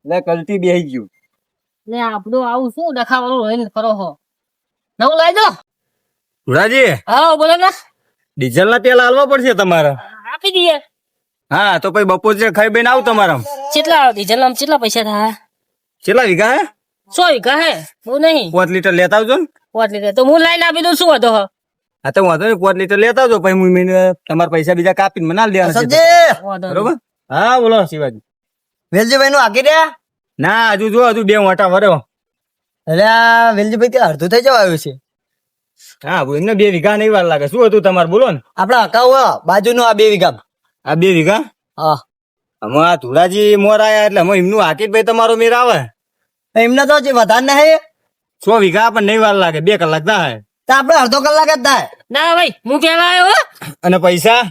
[SPEAKER 1] એટલે કલતી બેહી ગયું
[SPEAKER 2] લે આપણું આવું શું દેખાવાનું રહીને કરો હો નવું લાવી દો
[SPEAKER 1] ધુડાજી
[SPEAKER 2] હા બોલો ને
[SPEAKER 1] ડીઝલ ના તેલ હાલવા પડશે તમારે
[SPEAKER 2] આપી દઈએ
[SPEAKER 1] હા તો પછી બપોર ખાઈ બેન આવું તમારા
[SPEAKER 2] કેટલા ડીઝલ આમ કેટલા પૈસા થાય
[SPEAKER 1] કેટલા વીઘા હે
[SPEAKER 2] 100 વીઘા હે બહુ નહીં
[SPEAKER 1] 5 લીટર લેતા આવજો ને
[SPEAKER 2] 5 લીટર તો હું લાઈન આપી દઉં શું હતો હો
[SPEAKER 1] હા તો વાંધો નહીં 5 લીટર લેતા આવજો પછી હું તમારા પૈસા બીજા કાપીને મને આલી દેવાના છે.
[SPEAKER 3] સજે
[SPEAKER 2] વાંધો નહીં.
[SPEAKER 1] બરોબર હા બોલો શિવાજી
[SPEAKER 3] વેલજીભાઈ નું આગી રહ્યા
[SPEAKER 1] ના હજુ જો હજુ 2 મોટા વર્યો
[SPEAKER 3] એટલે આ વેલજીભાઈ ત્યાં અડધું થઈ જવા આવ્યું છે
[SPEAKER 1] હા એમને 2 વીઘા નહીં વાર લાગે શું હતું તમારે બોલો ને
[SPEAKER 3] આપડા અકાઉ બાજુનું આ 2 વીઘા
[SPEAKER 1] આ 2 વીઘા
[SPEAKER 3] હા
[SPEAKER 1] અમે આ ધુડાજી મોર આયા એટલે અમે એમનું હાકી ભાઈ તમારો મેર આવે
[SPEAKER 3] એમને તો જે વધારે ના હે
[SPEAKER 1] 100 વીઘા પણ નહીં વાર લાગે 2 કલાક થાય
[SPEAKER 3] તો આપડે અડધો કલાક જ થાય
[SPEAKER 2] ના ભાઈ હું પેલા આવ્યો હો
[SPEAKER 1] અને પૈસા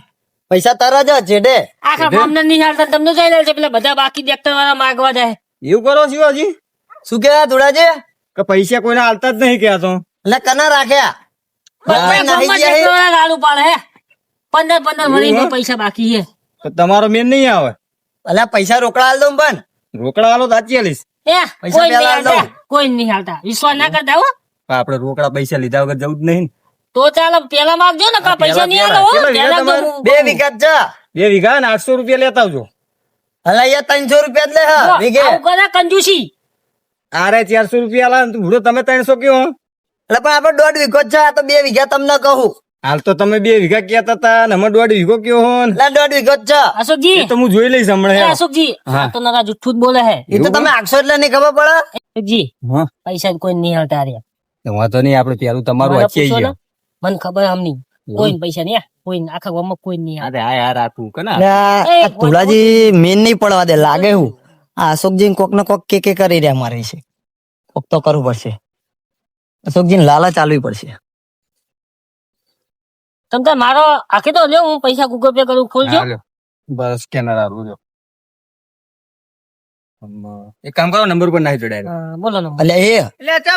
[SPEAKER 3] પૈસા તરત જ છેડે
[SPEAKER 2] આખા મામલે નહીં હાલતા તમને જઈ લે છે પેલા બધા બાકી ટ્રેક્ટર વાળા માગવા જાય
[SPEAKER 1] એવું કરો શિવાજી
[SPEAKER 3] શું કેવા ધોળાજી
[SPEAKER 1] કે પૈસા કોઈને હાલતા જ નહીં ક્યાં તો
[SPEAKER 3] એટલે કના રાખ્યા
[SPEAKER 2] બધા
[SPEAKER 3] નાહી
[SPEAKER 2] ગામમાં
[SPEAKER 3] ગયા હે?
[SPEAKER 2] ટ્રેક્ટર વાળા લાડુ પાડે હે 15 મહિને પૈસા બાકી છે
[SPEAKER 1] તો તમારો મેન નહીં આવે
[SPEAKER 3] એટલે પૈસા રોકડા હાલ દઉં પણ
[SPEAKER 1] રોકડા હાલો તો સાચી આલીશ
[SPEAKER 3] પૈસા
[SPEAKER 2] કોઈ નહીં
[SPEAKER 3] પેલા આલ દઉં.
[SPEAKER 2] હાલતા કોઈ નહીં હાલતા વિશ્વાસ ના કરતા હો
[SPEAKER 1] આપડે રોકડા પૈસા લીધા વગર જવું જ નહીં ને.
[SPEAKER 2] તો ચાલો પેલા માગજો ને કા પૈસા નહીં
[SPEAKER 1] પેલા,
[SPEAKER 2] આલો હો
[SPEAKER 1] પેલા
[SPEAKER 2] પેલા
[SPEAKER 1] વીઘા
[SPEAKER 2] તો
[SPEAKER 3] બે વીઘા જ જા
[SPEAKER 1] 2 વીઘા ને 800 રૂપિયા લેતા આવજો
[SPEAKER 3] એટલે અહીંયા 300 રૂપિયા જ લે હા વીઘે
[SPEAKER 2] આવું કરે કંજૂસી
[SPEAKER 1] આરે 400 રૂપિયા આલા ને ભૂડો તમે 300 કયો
[SPEAKER 3] એટલે પણ આપડે 1.5 વીઘો જ છે આ તો 2 વીઘા તમને કહું
[SPEAKER 1] હાલ તો તમે 2 વીઘા કહેતા હતા ને અમે 1.5 વીઘો કયો હો ને.
[SPEAKER 3] એટલે 1.5 વીઘો જ છે
[SPEAKER 2] અશોકજી
[SPEAKER 1] એ તો હું જોઈ લઈશ
[SPEAKER 2] એ
[SPEAKER 1] હમણાં
[SPEAKER 2] અશોકજી
[SPEAKER 1] હા.
[SPEAKER 2] આ તો નરા જુઠ્ઠું જ બોલે હે
[SPEAKER 3] એ તો તમે આખશો એટલે નહીં ખબર પડે
[SPEAKER 2] અશોકજી
[SPEAKER 1] હા
[SPEAKER 2] પૈસા કોઈ નહીં હાલતા રે
[SPEAKER 1] વાંધો નહીં આપડે પેલું તમારું
[SPEAKER 2] મારા
[SPEAKER 1] વાંચી
[SPEAKER 2] પૂછો ને,
[SPEAKER 1] ગયો
[SPEAKER 2] મને ખબર આમ નહીં કોઈ પૈસા નહીં કોઈ આખા ગામમાં કોઈ નહીં હાલે.
[SPEAKER 1] અરે હા યાર આ તું કના
[SPEAKER 3] ને આ ધુલાજી મેન નહીં પડવા દે લાગે હું આ અશોકજી કોક ને કોક કે કરી રહ્યા મારે છે કોક તો કરવું પડશે અશોકજી લાલચ ચાલવી પડશે
[SPEAKER 2] તમ તાર મારો આખી તો લ્યો હું પૈસા ગૂગલ પે કરું ખોલજો
[SPEAKER 1] હાલો. બસ સ્કેનર આલું જો એક કામ કરો નંબર પર નાખી દો ડાયરેક્ટ
[SPEAKER 2] બોલો ને
[SPEAKER 3] એટલે એ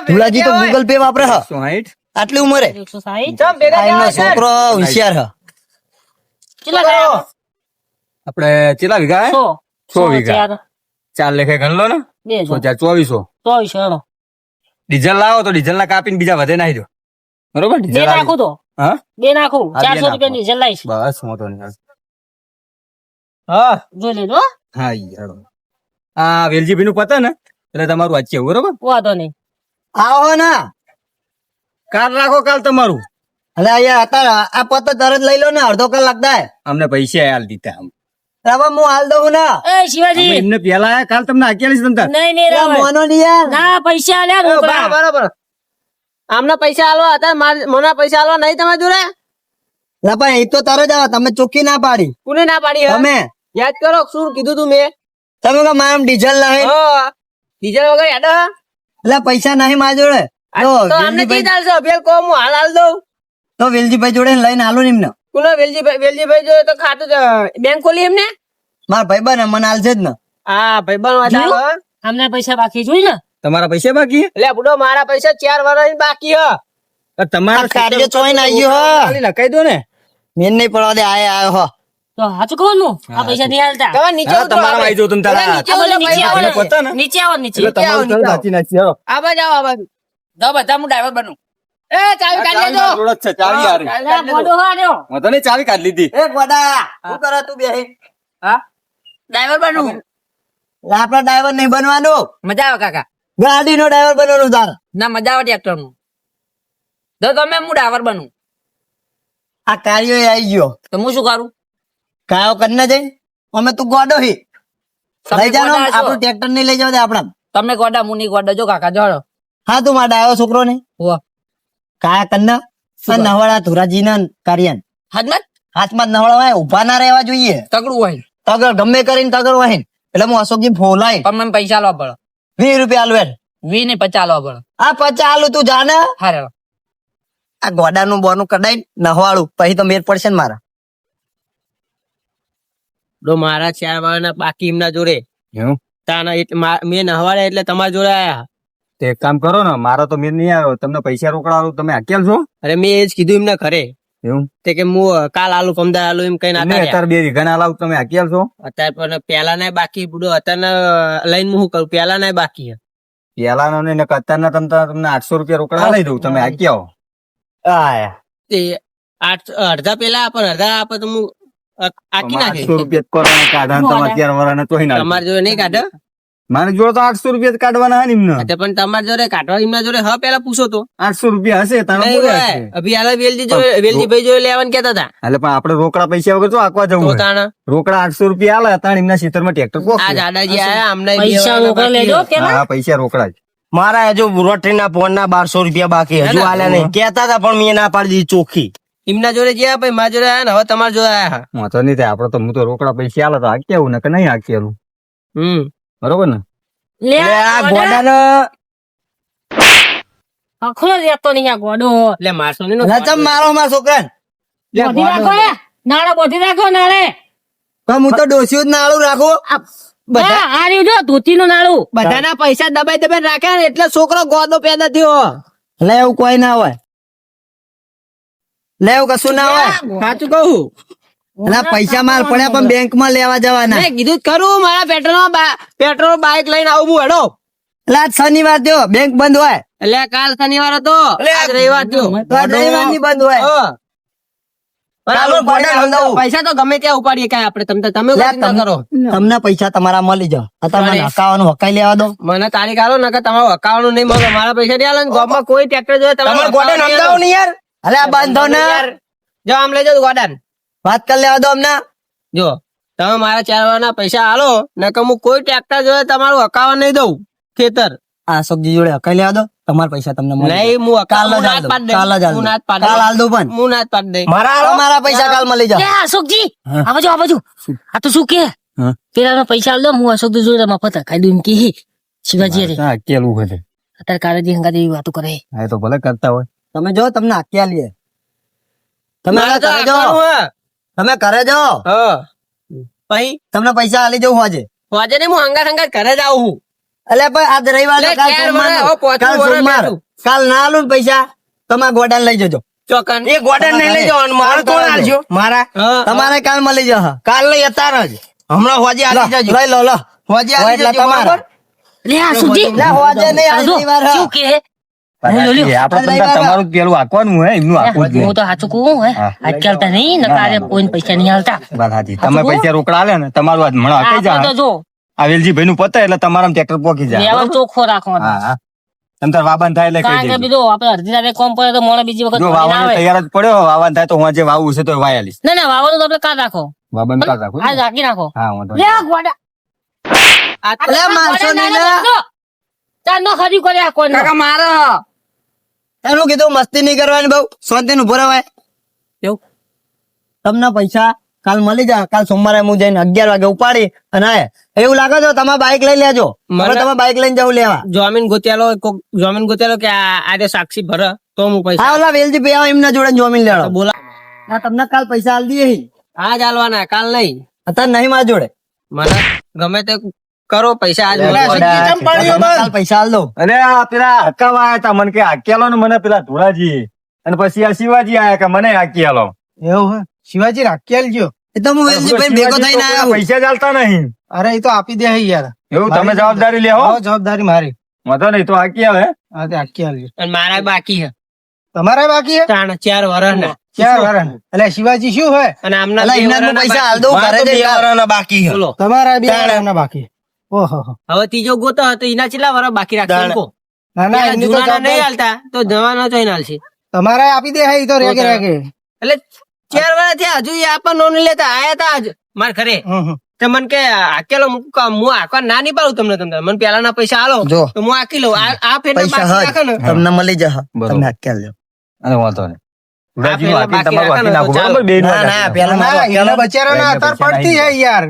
[SPEAKER 3] ધુલાજી તો ગૂગલ પે વાપરે હ
[SPEAKER 1] 160
[SPEAKER 3] આટલી ઉંમરે
[SPEAKER 2] 160
[SPEAKER 3] આ એમનો છોકરો હોશિયાર હ
[SPEAKER 2] કેટલા ગયા
[SPEAKER 1] આપણે કેટલા વીઘા હે
[SPEAKER 2] 100
[SPEAKER 1] 100 વીઘા 4 લેખે ગણ લો ને
[SPEAKER 2] 200
[SPEAKER 1] 2400
[SPEAKER 2] 2400 હેડો.
[SPEAKER 1] ડીઝલ લાવો તો ડીઝલ ના કાપીને બીજા વધે નાખી દો બરોબર
[SPEAKER 2] બે
[SPEAKER 1] ડીઝલ આવી-
[SPEAKER 2] નાખું તો
[SPEAKER 1] હા
[SPEAKER 2] બે નાખું
[SPEAKER 1] હા, બે
[SPEAKER 2] 400 રૂપિયા ની ડીઝલ લાવીશ
[SPEAKER 1] બસ વાંધો નહીં હા
[SPEAKER 2] જોઈ લેજો હો.
[SPEAKER 1] હા યાર આ વેલજીભાઈ નું પતે ને એટલે તમારું વાંચી આવું બરોબર
[SPEAKER 2] વાંધો નહીં
[SPEAKER 3] આવો ને
[SPEAKER 1] કાલ રાખો કાલ તમારું
[SPEAKER 3] એટલે અહીંયા અત્યારે આ પત તરત લઈ લો ને અડધો કલાક થાય
[SPEAKER 1] અમને પૈસા હાલ દીધા આમ
[SPEAKER 3] રાવણ હું હાલ દઉં ને
[SPEAKER 6] એ શિવાજી
[SPEAKER 7] એમને પેલા આયા, કાલ તમને હાકેલી છે તમતાર.
[SPEAKER 6] નહીં નહીં રાવણ
[SPEAKER 3] મોનો નહીં યાર
[SPEAKER 6] ના પૈસા આલ્યા રોકડા.
[SPEAKER 2] બરાબર આમના પૈસા આલવા હતા મને પૈસા આલવા નહીં તમારા જોડે
[SPEAKER 3] લા પણ એ તો તારે જ આવે તમે ચોખ્ખી ના પાડી
[SPEAKER 2] કોને ના પાડી હે?
[SPEAKER 3] તમે
[SPEAKER 2] યાદ કરો શું કીધું તું મેં
[SPEAKER 3] તમે કહો મારા ડીઝલ નહીં
[SPEAKER 2] ડીઝલ વગર યાદ હે?
[SPEAKER 3] એટલે પૈસા નહીં મારા જોડે
[SPEAKER 2] તો અમને કી ચાલશે અભિયાન કહો હું હાલ દઉં
[SPEAKER 3] તો વેલજીભાઈ જોડે લઈને હાલો ને એમને
[SPEAKER 2] કોનો વેલજીભાઈ જો તો ખાતું બેંક ખોલી એમને
[SPEAKER 3] મારા ભાઈ બને મને હાલશે જ ને
[SPEAKER 2] હા ભાઈબંધ વાત હાલો હે.
[SPEAKER 6] અમને પૈસા બાકી જોઈ ને
[SPEAKER 7] તમારા પૈસા બાકી
[SPEAKER 2] એટલે બુડો મારા પૈસા 4 વર્ષ બાકી હે
[SPEAKER 7] તમારા
[SPEAKER 3] કાર્ય ચોઈને આવી ગયો હો
[SPEAKER 7] ખાલી લખાઈ દો ને.
[SPEAKER 3] મેન નહીં પડવા દે આયો હો
[SPEAKER 6] તો સાચું કહું નું આ પૈસા નહીં હાલતા
[SPEAKER 2] તમે નીચે
[SPEAKER 7] હા,
[SPEAKER 2] ઉતરો
[SPEAKER 7] તમારા આવી જાઓ તમે તારા.
[SPEAKER 2] નીચે
[SPEAKER 6] આ બધું નીચે આવો
[SPEAKER 7] આપણે
[SPEAKER 6] ને.
[SPEAKER 7] પતા ને?
[SPEAKER 6] નીચે આવો નીચે
[SPEAKER 7] એટલે તમારું ઘર સાચી નાખી, હાલો.
[SPEAKER 2] આ બાજુ આવો આ બાજુ
[SPEAKER 5] જાઓ બધા હું ડ્રાઈવર બનું.
[SPEAKER 2] એ ચાવી કાઢી
[SPEAKER 7] ચાવી
[SPEAKER 2] લેજો
[SPEAKER 7] મારી જોડે જ છે, ચાવી હારી.
[SPEAKER 6] અલા, ગોડો હાર્યો.
[SPEAKER 7] વાંધો નહીં, ચાવી કાઢી લીધી.
[SPEAKER 3] એ ગોડા શું કરે તું બેહી
[SPEAKER 5] ડ્રાઈવર બનું.
[SPEAKER 3] આપડે ડ્રાઈવર નહીં બનવાનું
[SPEAKER 5] મજા આવે કાકા.
[SPEAKER 3] ગાડીનો ડ્રાઈવર બનવાનું તાર
[SPEAKER 5] ના મજા આવે ટ્રેક્ટર નું. તો તમે હું ડ્રાઈવર બનું.
[SPEAKER 3] આ કાર્યો આવી ગયો
[SPEAKER 5] તો હું શું કરું?
[SPEAKER 3] કાયો કરીને જઈ અમે તું ગોડો હી
[SPEAKER 5] તમે
[SPEAKER 3] લઈ જાનો
[SPEAKER 5] ગોડા છો.
[SPEAKER 3] આપણું ટ્રેક્ટર નહીં લઈ જાવ દે આપડા
[SPEAKER 5] તમે ગોડા હું નહીં ગોડા જો કાકા જોડો.
[SPEAKER 3] હા તું મારા ડાયો છોકરો ને
[SPEAKER 5] હોવા.
[SPEAKER 3] કાયા કન્ના
[SPEAKER 5] શું
[SPEAKER 3] નવળા ધુરાજી ના કાર્યન
[SPEAKER 5] હાથમાં
[SPEAKER 3] હાથમાં જ નવળા હોય ઉભા ના રહેવા જોઈએ
[SPEAKER 5] તગડું હોય
[SPEAKER 3] તગર ગમે કરીને તગર હોય એટલે હું અશોકજી ફોલાય
[SPEAKER 5] પણ મને પૈસા લાવવા પડે.
[SPEAKER 3] 20 રૂપિયા આલવેન
[SPEAKER 5] 20 ને 50 લાવવા પડે.
[SPEAKER 3] આ 50 આલું તું જાને
[SPEAKER 5] હારે
[SPEAKER 3] આ ગોડાનું બોનું કડાઈ નહવાળું પછી તો મેર પડશે ને મારા
[SPEAKER 2] બુડો મારા 4 વર્ષના બાકી એમના જોડે
[SPEAKER 7] એવું?
[SPEAKER 2] તાના એટલે મેં નહવાડ્યા એટલે તમારા જોડે આયા
[SPEAKER 7] તે એક કામ કરો ને, મારો તો મેર નહીં આવ્યો, તમને પૈસા રોકડા આલું, તમે હાકેલ છો
[SPEAKER 2] અરે મેં એ જ કીધું એમને ઘરે
[SPEAKER 7] એવું?
[SPEAKER 2] તે કે હું કાલ આલુ પમદાર આલુ એમ કઈ ના
[SPEAKER 7] ને અત્યારે 2 વીઘા ના લાવ, તમે હાકેલ છો?
[SPEAKER 2] અત્યારે પણ પેલા ના બાકી બુડો અત્યારે લઈને હું શું કરું પેલા ના બાકી હે.
[SPEAKER 7] પેલાનો ને અત્યારના તમને 800 રૂપિયા રોકડા લઈ દઉં, તમે હાકી આવો.
[SPEAKER 3] આયા
[SPEAKER 2] તે અડધા પેલા આપે ને અડધા આપે તો હું આખી નાખી
[SPEAKER 7] 800 રૂપિયા કરવાના કાઢા ને તમારા 11 વર્ષના તોય ના
[SPEAKER 2] તમારા જોડે નહીં કાઢે
[SPEAKER 7] મારે જોડે તો 800 રૂપિયા જ કાઢવાના હે ને એમને.
[SPEAKER 2] તે પણ તમારા જોડે કાઢવા એમના જોડે હ પેલા પૂછો તો
[SPEAKER 7] 800 રૂપિયા હશે તારા
[SPEAKER 2] નહીં
[SPEAKER 7] બોલે
[SPEAKER 2] હોય.
[SPEAKER 7] હશે.
[SPEAKER 2] અભી હાલ વેલજીભાઈ જોડે લેવાનું કેતા હતા
[SPEAKER 7] એટલે પણ આપણે રોકડા પૈસા વગર તો આકવા જવું
[SPEAKER 2] તો
[SPEAKER 7] હોય.
[SPEAKER 2] તાણ
[SPEAKER 7] રોકડા 800 રૂપિયા આલે તાણ એમના ખેતરમાં ટ્રેક્ટર
[SPEAKER 2] આ
[SPEAKER 7] પોકે.
[SPEAKER 2] દાદાજી આયા અમને
[SPEAKER 6] પૈસા રોકડા લેજો કે
[SPEAKER 7] હા હા, પૈસા રોકડા જ.
[SPEAKER 1] મારા હજુ રોટરીના ફોનના 1200 રૂપિયા બાકી હજુ આલ્યા નહીં કેતા હતા પણ મેં ના પાડી દીધી ચોખ્ખી
[SPEAKER 2] એમના જોડે ગયા ભાઈ મારા જોડે આયા ને હવે તમારા જોડે આયા
[SPEAKER 7] વાંધો નહીં થાય, આપણે તો હું તો રોકડા પૈસા આલે તો હાકી આવું ને કે નહીં હાકી આવું. બરોબર ને?
[SPEAKER 6] લે
[SPEAKER 1] એટલે આ
[SPEAKER 6] ગોડા.
[SPEAKER 1] ગોડાનો
[SPEAKER 6] આખો રહેતો નહીં આ ગોડો
[SPEAKER 2] એટલે મારશો નહીં
[SPEAKER 3] રચમ મારો મારા છોકરાને
[SPEAKER 6] બોધી રાખો એ નાળે બોધી રાખો નાળે
[SPEAKER 3] પણ હું તો ડોસ્યું જ નાળું રાખું
[SPEAKER 6] હા આ રહ્યું જો ધોતી નું નાળું
[SPEAKER 2] બધાના પૈસા દબાઈ દબાઈ રાખ્યા ને એટલે છોકરો ગોદો પેદા થયો
[SPEAKER 3] લે એવું કોઈ ના હોય લે એવું કશું ના હોય
[SPEAKER 2] સાચું કહું
[SPEAKER 3] એટલે પૈસા માર પડ્યા પણ બેંક માં લેવા જવાના
[SPEAKER 2] મેં કીધું જ ખરું મારા પેટ્રોલ બાઇક લઈને આવું હું હેડો
[SPEAKER 3] એટલે આજ શનિવાર થયો બેંક બંધ હોય
[SPEAKER 2] એટલે કાલ શનિવાર હતો આજ રવિવાર થયો
[SPEAKER 3] તો આજ રવિવાર ની બંધ હોય
[SPEAKER 2] હા.
[SPEAKER 3] ચાલો, ગોડા નોંધાવું.
[SPEAKER 2] પૈસા તો ગમે ત્યાં ઉપાડીએ કાંઈ આપણે તમે
[SPEAKER 3] લે,
[SPEAKER 2] ચિંતા કરો
[SPEAKER 3] તમને પૈસા તમારા મળી જાવ અત્યારે મને હકાવાનું હકાઈ લેવા દો
[SPEAKER 2] મને તારીખ આલો નકર તમારું અકાઉન્ટ નહીં મળે મારા પૈસા નહીં આલે ને ગામમાં કોઈ ટ્રેક્ટર જોઈએ
[SPEAKER 1] તમારે ગોડા નંદાવો નહીં યાર
[SPEAKER 3] અલે આ બાંધો ને
[SPEAKER 2] જો આમ લેજો ગોડાન
[SPEAKER 3] વાત કરી લેવા દો અમને
[SPEAKER 2] જો તમે મારા 4 વારના પૈસા આલો નકર હું કોઈ ટ્રેક્ટર જોઈએ તમારું અકાઉન્ટ નહીં દઉં ખેતર
[SPEAKER 3] આ સબ્જી જોડે હકાઈ લેવા દો તમારા પૈસા તમને મળી
[SPEAKER 2] નહીં હું
[SPEAKER 3] કાલ
[SPEAKER 2] અકાઉન્ટ
[SPEAKER 3] જ
[SPEAKER 2] નાત પાડ દે
[SPEAKER 3] કાલ જ
[SPEAKER 2] હું નાત પાડ
[SPEAKER 3] કાલ
[SPEAKER 2] દે
[SPEAKER 3] હાલ દઉં પણ
[SPEAKER 2] હું નાત પાડ દે
[SPEAKER 1] મારા
[SPEAKER 3] તમારા પૈસા કાલ મળી જાવ
[SPEAKER 6] લે અશોકજી આ બાજુ આ તો શું કે
[SPEAKER 7] હા?
[SPEAKER 6] પેલા પૈસા આલ દો હું અશોક જોડે મફત ખાઈ દઉં એમ કે શિવાજી અરે
[SPEAKER 7] હા, હાકેલું હોય છે.
[SPEAKER 6] અત્યારે કાળજી હંગાતી એવી વાતો કરે
[SPEAKER 7] હા, એ તો ભલે કરતા હોય.
[SPEAKER 3] તમે જો તમને હાક્યા લે તમે
[SPEAKER 2] મારે તો
[SPEAKER 3] ઘરે જો
[SPEAKER 2] આપવાનું હે.
[SPEAKER 3] તમે ઘરે જો
[SPEAKER 2] હા પછી
[SPEAKER 3] તમને પૈસા આલી જવું હોજે
[SPEAKER 2] હોજે નહીં હું હંગાત ઘરે જ આવું છું.
[SPEAKER 3] એટલે ભાઈ આજ રવિવાર
[SPEAKER 2] લે,
[SPEAKER 3] કાલ
[SPEAKER 2] ક્યારે
[SPEAKER 3] સોમવાર
[SPEAKER 2] વળે? હવે પાંચમું
[SPEAKER 3] કાલ
[SPEAKER 2] વરસ
[SPEAKER 3] સોમવાર
[SPEAKER 2] બેઠું.
[SPEAKER 3] કાલ ના આલું ને પૈસા તમારા ગોડાને લઈ જજો
[SPEAKER 2] ચોકન
[SPEAKER 1] એ ગોડા નહીં લઈ જવાનું મારે કોણ આલજો મારા
[SPEAKER 2] હા.
[SPEAKER 3] તમારે કાલ મળી જશે
[SPEAKER 1] કાલ લઈ અત્યારે જ હમણાં હોજે આલી જજો
[SPEAKER 3] લઈ લો લો
[SPEAKER 1] હોજે
[SPEAKER 3] હોય
[SPEAKER 1] આલી
[SPEAKER 3] એટલે
[SPEAKER 1] જજો
[SPEAKER 3] તમારા.
[SPEAKER 1] બરાબર?
[SPEAKER 6] લે આ સુજી
[SPEAKER 3] લે હોજે નહીં આજ
[SPEAKER 6] આ જો,
[SPEAKER 3] રવિવાર
[SPEAKER 6] શું કે
[SPEAKER 7] આપણે
[SPEAKER 3] આ
[SPEAKER 7] તો તમારું પેલું હાંકવાનું હોય એમનું હાંકવું જ
[SPEAKER 6] હું તો સાચું કહું હે
[SPEAKER 7] હા.
[SPEAKER 6] આજકાલ તો નહીં નકારે કોઈ પૈસા નહીં હાલતા
[SPEAKER 7] વાત સાચી. તમે પૈસા રોકડા આલે ને તમારું આજ હમણાં હાંકાઈ
[SPEAKER 6] આપણે તો
[SPEAKER 7] જાય.
[SPEAKER 6] જો
[SPEAKER 7] આ વેલજીભાઈ નું પતે એટલે તમારા ટ્રેક્ટર પોકી જાય.
[SPEAKER 6] લેવલ ચોખ્ખો રાખવાનો
[SPEAKER 7] હા હા. તમ તાર વાવન થાય એટલે કહી
[SPEAKER 6] કારણ કે
[SPEAKER 7] દેજો.
[SPEAKER 6] બીજો આપણે અડધી રાતે કોમ પડે તો મોડે બીજી વખત
[SPEAKER 7] જો
[SPEAKER 6] પાણી ના
[SPEAKER 7] વાવન
[SPEAKER 6] આવે.
[SPEAKER 7] તૈયાર જ પડ્યો વાવન થાય તો હું જે વાવું છે તો વાય આલીશ.
[SPEAKER 6] ના ના વાવવાનું તો આપણે કાઢ રાખો
[SPEAKER 7] વાવન કાઢ રાખું
[SPEAKER 6] આ રાખી નાખો
[SPEAKER 7] હા વાંધો
[SPEAKER 6] લે
[SPEAKER 7] નહીં.
[SPEAKER 6] આ ગોડા
[SPEAKER 3] અલે મારશો નહીં ને.
[SPEAKER 6] ચાર નો ખરી કર્યા કોઈ
[SPEAKER 5] કાકા મારો
[SPEAKER 3] એનું કીધું મસ્તી નહીં કરવાની બહુ શાંતિ નું ભરાવાય
[SPEAKER 2] એવું?
[SPEAKER 3] તમને પૈસા કાલ મળી જાય કાલ સોમવારે હું જઈને 11 વાગે ઉપાડી અને આય એવું લાગે છે તમારે બાઇક લઈ લેજો
[SPEAKER 2] મને-
[SPEAKER 3] હવે તમે બાઇક લઈને જવું લેવા
[SPEAKER 2] જોમીન ગોત્યાલો કોક જોમીન ગોત્યાલો કે આજે સાક્ષી ભરે તો હું પૈસા
[SPEAKER 3] હા ઓલા વેલજી ભાઈ આવો એમના જોડે જોમીન લેડો
[SPEAKER 2] બોલા
[SPEAKER 3] ના તમને કાલ પૈસા આલ દઈએ હી.
[SPEAKER 2] આજ આલવાના કાલ નહીં
[SPEAKER 3] અત્યારે નહીં મારા જોડે
[SPEAKER 2] મને ગમે તે કરો પૈસા આજ
[SPEAKER 3] એટલે
[SPEAKER 2] મળવા.
[SPEAKER 3] ગોડા,
[SPEAKER 4] ચમ પડ્યો
[SPEAKER 3] તમને
[SPEAKER 4] બંધ?
[SPEAKER 3] કાલ પૈસા આલ દઉં
[SPEAKER 7] અરે આ પેલા હકાવા આયા તા મને કે હાકી આલો ને મને પેલા ધોળાજી અને પછી આ શિવાજી આયા કે મને હાકી આલો.
[SPEAKER 4] એવું હે શિવાજી રાખી આલજો
[SPEAKER 3] એ તો હું વેલજી ભાઈ ભેગો થઈને
[SPEAKER 7] શિવાજી તો
[SPEAKER 3] આવ્યો
[SPEAKER 7] પૈસા જ આલતા નહીં.
[SPEAKER 4] અરે એ તો આપી દે હે યાર
[SPEAKER 7] એવું તમે જવાબદારી લેવો
[SPEAKER 4] આવો જવાબદારી મારી
[SPEAKER 7] વાંધો નહીં તો હાકી આવે.
[SPEAKER 4] હા તે રાખી આલજો
[SPEAKER 2] અને મારા બાકી છે
[SPEAKER 4] તમારે બાકી હે
[SPEAKER 2] 4 વર્ષના
[SPEAKER 4] ચાર વારણ એટલે શિવાજી શું હે
[SPEAKER 2] અને આમના
[SPEAKER 3] અલા,
[SPEAKER 2] બે
[SPEAKER 3] એમના હું
[SPEAKER 2] વરસના
[SPEAKER 3] પૈસા
[SPEAKER 2] બાકી.
[SPEAKER 3] આલ દઉં ઘરે
[SPEAKER 1] મારે તો બે
[SPEAKER 3] જઈને.
[SPEAKER 1] વારના બાકી છે.
[SPEAKER 2] બોલો
[SPEAKER 4] તમારા બે વારના બાકી ઓહો હો.
[SPEAKER 2] હવે ત્રીજો ગોતો હતો એના કેટલા વરસ બાકી રાખશે
[SPEAKER 1] દાણા.
[SPEAKER 2] કો
[SPEAKER 4] ના ના એમની તો
[SPEAKER 2] જૂના નહીં
[SPEAKER 4] જવાબદારી
[SPEAKER 2] હાલતા તો જવાના તો હાલશે
[SPEAKER 4] તમારે આપી દે હે ઈ તો રેગે રેગે
[SPEAKER 2] એટલે 4 વર્ષ થયા હજુ એ આપણ નોંધ લેતા આયા તા આજ માર ઘરે તો મને કે હાકેલો હું આખવા ના નહીં પાડું તમને મને પેલાના પૈસા આલો
[SPEAKER 3] જો
[SPEAKER 2] તો હું હાકી લઉં આ ફેરને
[SPEAKER 3] પૈસા
[SPEAKER 2] બાકી રાખો ને
[SPEAKER 3] હજ તમને મળી જશે
[SPEAKER 7] બરોબર.
[SPEAKER 3] તમે હાકી આલજો
[SPEAKER 7] અને વાંધો નહીં.
[SPEAKER 2] આ
[SPEAKER 7] ધોળાજીનું
[SPEAKER 2] પેલા
[SPEAKER 7] હાકી
[SPEAKER 2] બાકી
[SPEAKER 7] તમારું
[SPEAKER 2] રાખો ને
[SPEAKER 7] હાકી
[SPEAKER 2] તો
[SPEAKER 7] નાખું.
[SPEAKER 2] ચાલો.
[SPEAKER 7] બરોબર? બેયનું
[SPEAKER 3] ના,
[SPEAKER 7] હાકી
[SPEAKER 3] ના,
[SPEAKER 7] નાખું.
[SPEAKER 4] એમના બચારાના
[SPEAKER 7] એટલે
[SPEAKER 4] અત્યારે
[SPEAKER 7] પૈસા
[SPEAKER 4] પડતી હે યાર